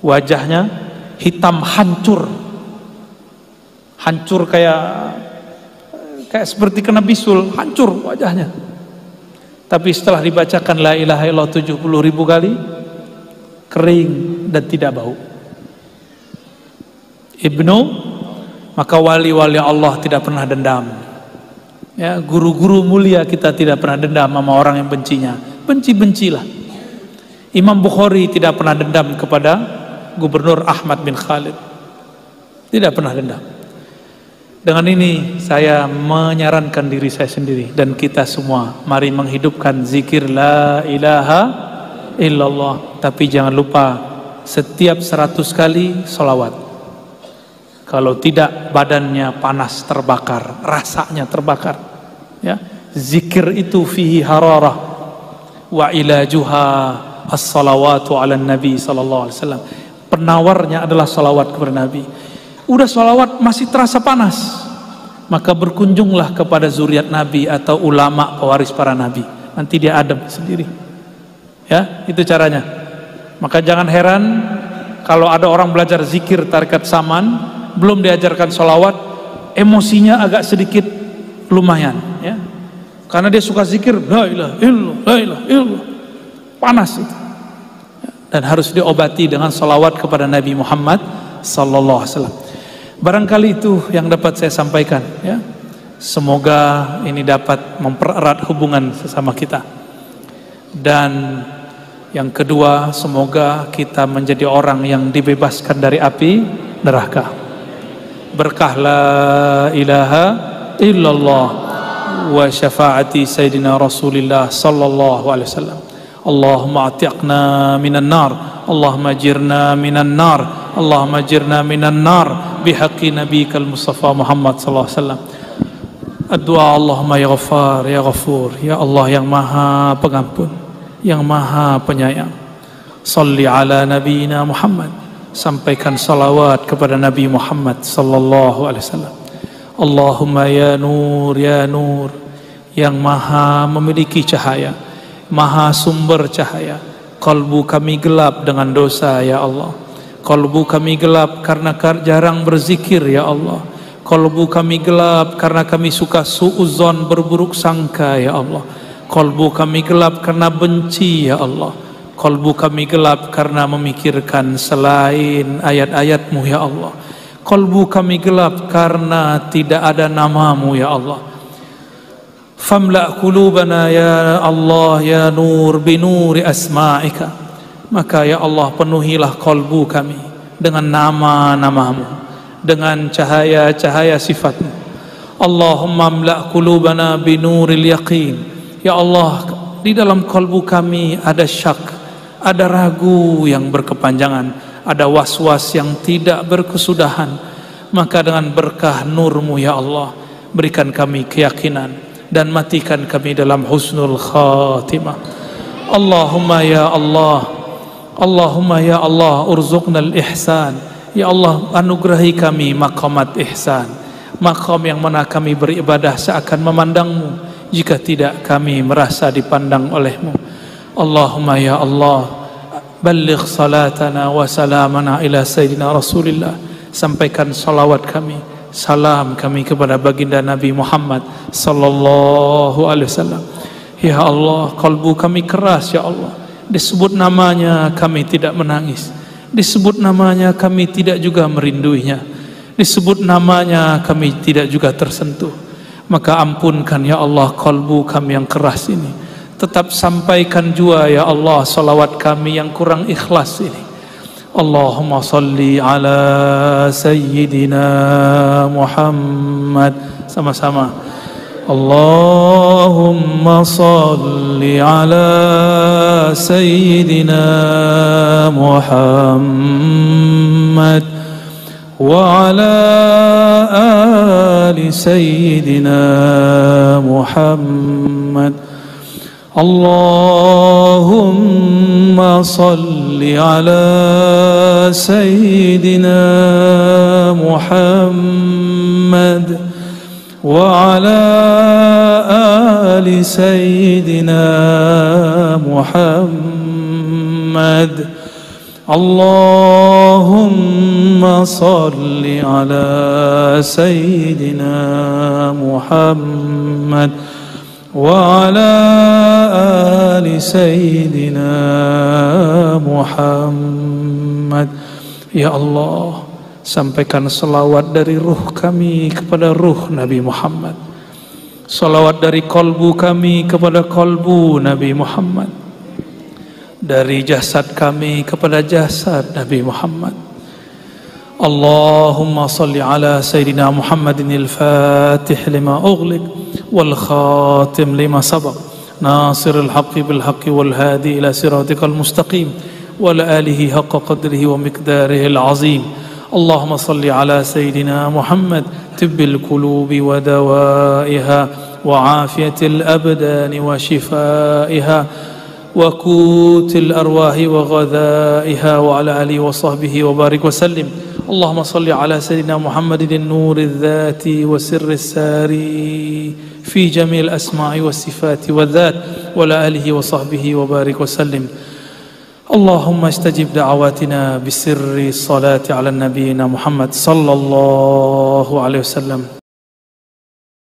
Wajahnya hitam hancur. Hancur kayak seperti kena bisul, hancur wajahnya. Tapi setelah dibacakan la ilaha illallah 70.000 kali, kering dan tidak bau. Maka wali-wali Allah tidak pernah dendam. Ya, guru-guru mulia kita tidak pernah dendam sama orang yang bencinya. Benci-bencilah. Imam Bukhari tidak pernah dendam kepada Gubernur Ahmad bin Khalid. Tidak pernah dendam. Dengan ini saya menyarankan diri saya sendiri dan kita semua, mari menghidupkan zikir la ilaha illallah. Tapi jangan lupa setiap 100 kali sholawat. Kalau tidak, badannya panas terbakar, rasanya terbakar. Ya, zikir itu fihi hararah wa ilajuha as-salawatu ala nabi sallallahu alaihi wasallam. Penawarnya adalah salawat kepada Nabi. Udah salawat masih terasa panas, maka berkunjunglah kepada zuriat Nabi atau ulama pewaris para Nabi. Nanti dia adem sendiri. Ya, itu caranya. Maka jangan heran kalau ada orang belajar zikir tarekat saman, belum diajarkan salawat, emosinya agak sedikit lumayan, ya. Karena dia suka zikir, la ilaha illallah, la ilaha illallah, panas itu. Dan harus diobati dengan salawat kepada Nabi Muhammad sallallahu alaihi wasallam. Barangkali itu yang dapat saya sampaikan, ya. Semoga ini dapat mempererat hubungan sesama kita. Dan yang kedua, semoga kita menjadi orang yang dibebaskan dari api neraka. Berkah la ilaha illallah wa syafaati sayyidina Rasulillah sallallahu alaihi wasallam. Allahumma atiqna minan nar, Allahumma jirna minan nar, Allahumma jirna minan nar bihaqqi nabiyikal Mustafa Muhammad sallallahu alaihi wasallam. Ad-du'a Allahumma ya Ghaffar ya Ghafur, ya Allah yang Maha Pengampun, yang Maha Penyayang. Salli ala nabiyina Muhammad, sampaikan salawat kepada Nabi Muhammad sallallahu alaihi wasallam. Allahumma ya nur yang Maha memiliki cahaya, Maha sumber cahaya. Kalbu kami gelap dengan dosa ya Allah. Kalbu kami gelap karena jarang berzikir ya Allah. Kalbu kami gelap karena kami suka suudzon, berburuk sangka ya Allah. Kalbu kami gelap karena benci ya Allah. Kalbu kami gelap karena memikirkan selain ayat-ayat-Mu ya Allah. Kalbu kami gelap karena tidak ada nama-Mu ya Allah. Famla' qulubana ya Allah ya nur binuri asma'ika. Maka ya Allah penuhilah kalbu kami dengan nama-nama-Mu, dengan cahaya-cahaya sifat-Mu. Allahumma amla' qulubana binuril yaqin. Ya Allah, di dalam kalbu kami ada syak, ada ragu yang berkepanjangan, ada was-was yang tidak berkesudahan. Maka dengan berkah nur-Mu ya Allah, berikan kami keyakinan dan matikan kami dalam husnul khatimah. Allahumma ya Allah, Allahumma ya Allah, urzuqnal ihsan. Ya Allah, anugerahi kami maqamat ihsan, maqam yang mana kami beribadah seakan memandang-Mu, jika tidak kami merasa dipandang oleh-Mu. Allahumma ya Allah, balligh salatana wa salamana ila sayyidina Rasulillah. Sampaikan salawat kami, salam kami kepada baginda Nabi Muhammad sallallahu alaihi wasallam. Ya Allah, kalbu kami keras ya Allah. Disebut namanya kami tidak menangis, disebut namanya kami tidak juga merinduinya, disebut namanya kami tidak juga tersentuh. Maka ampunkan ya Allah kalbu kami yang keras ini. Tetap sampaikan juga ya Allah salawat kami yang kurang ikhlas ini. Allahumma salli ala sayyidina Muhammad. Sama-sama. Allahumma salli ala sayyidina Muhammad wa ala ali sayyidina Muhammad. Allahumma salli ala sayyidina Muhammad wa ala ali sayyidina Muhammad. Allahumma salli ala sayyidina Muhammad wa ala ali sayyidina Muhammad. Ya Allah, sampaikan salawat dari ruh kami kepada ruh Nabi Muhammad, salawat dari kalbu kami kepada kalbu Nabi Muhammad, dari jasad kami kepada jasad Nabi Muhammad. Allahumma salli ala sayyidina Muhammadin al-fatih lima ughliq wal khatim lima sabaq nasiril haqqi bil haqqi wal hadi ila siratikal mustaqim wa ala alihi haqqa qadrihi wa miqdarihi al-azim. اللهم صل على سيدنا محمد طب القلوب ودوائها وعافية الأبدان وشفائها وقوت الأرواح وغذائها وعلى آله وصحبه وبارك وسلم. اللهم صل على سيدنا محمد النور الذات وسر الساري في جميع الأسماء والصفات والذات وعلى آله وصحبه وبارك وسلم. اللهم استجب دعواتنا بسر الصلاة على نبينا محمد صلى الله عليه وسلم.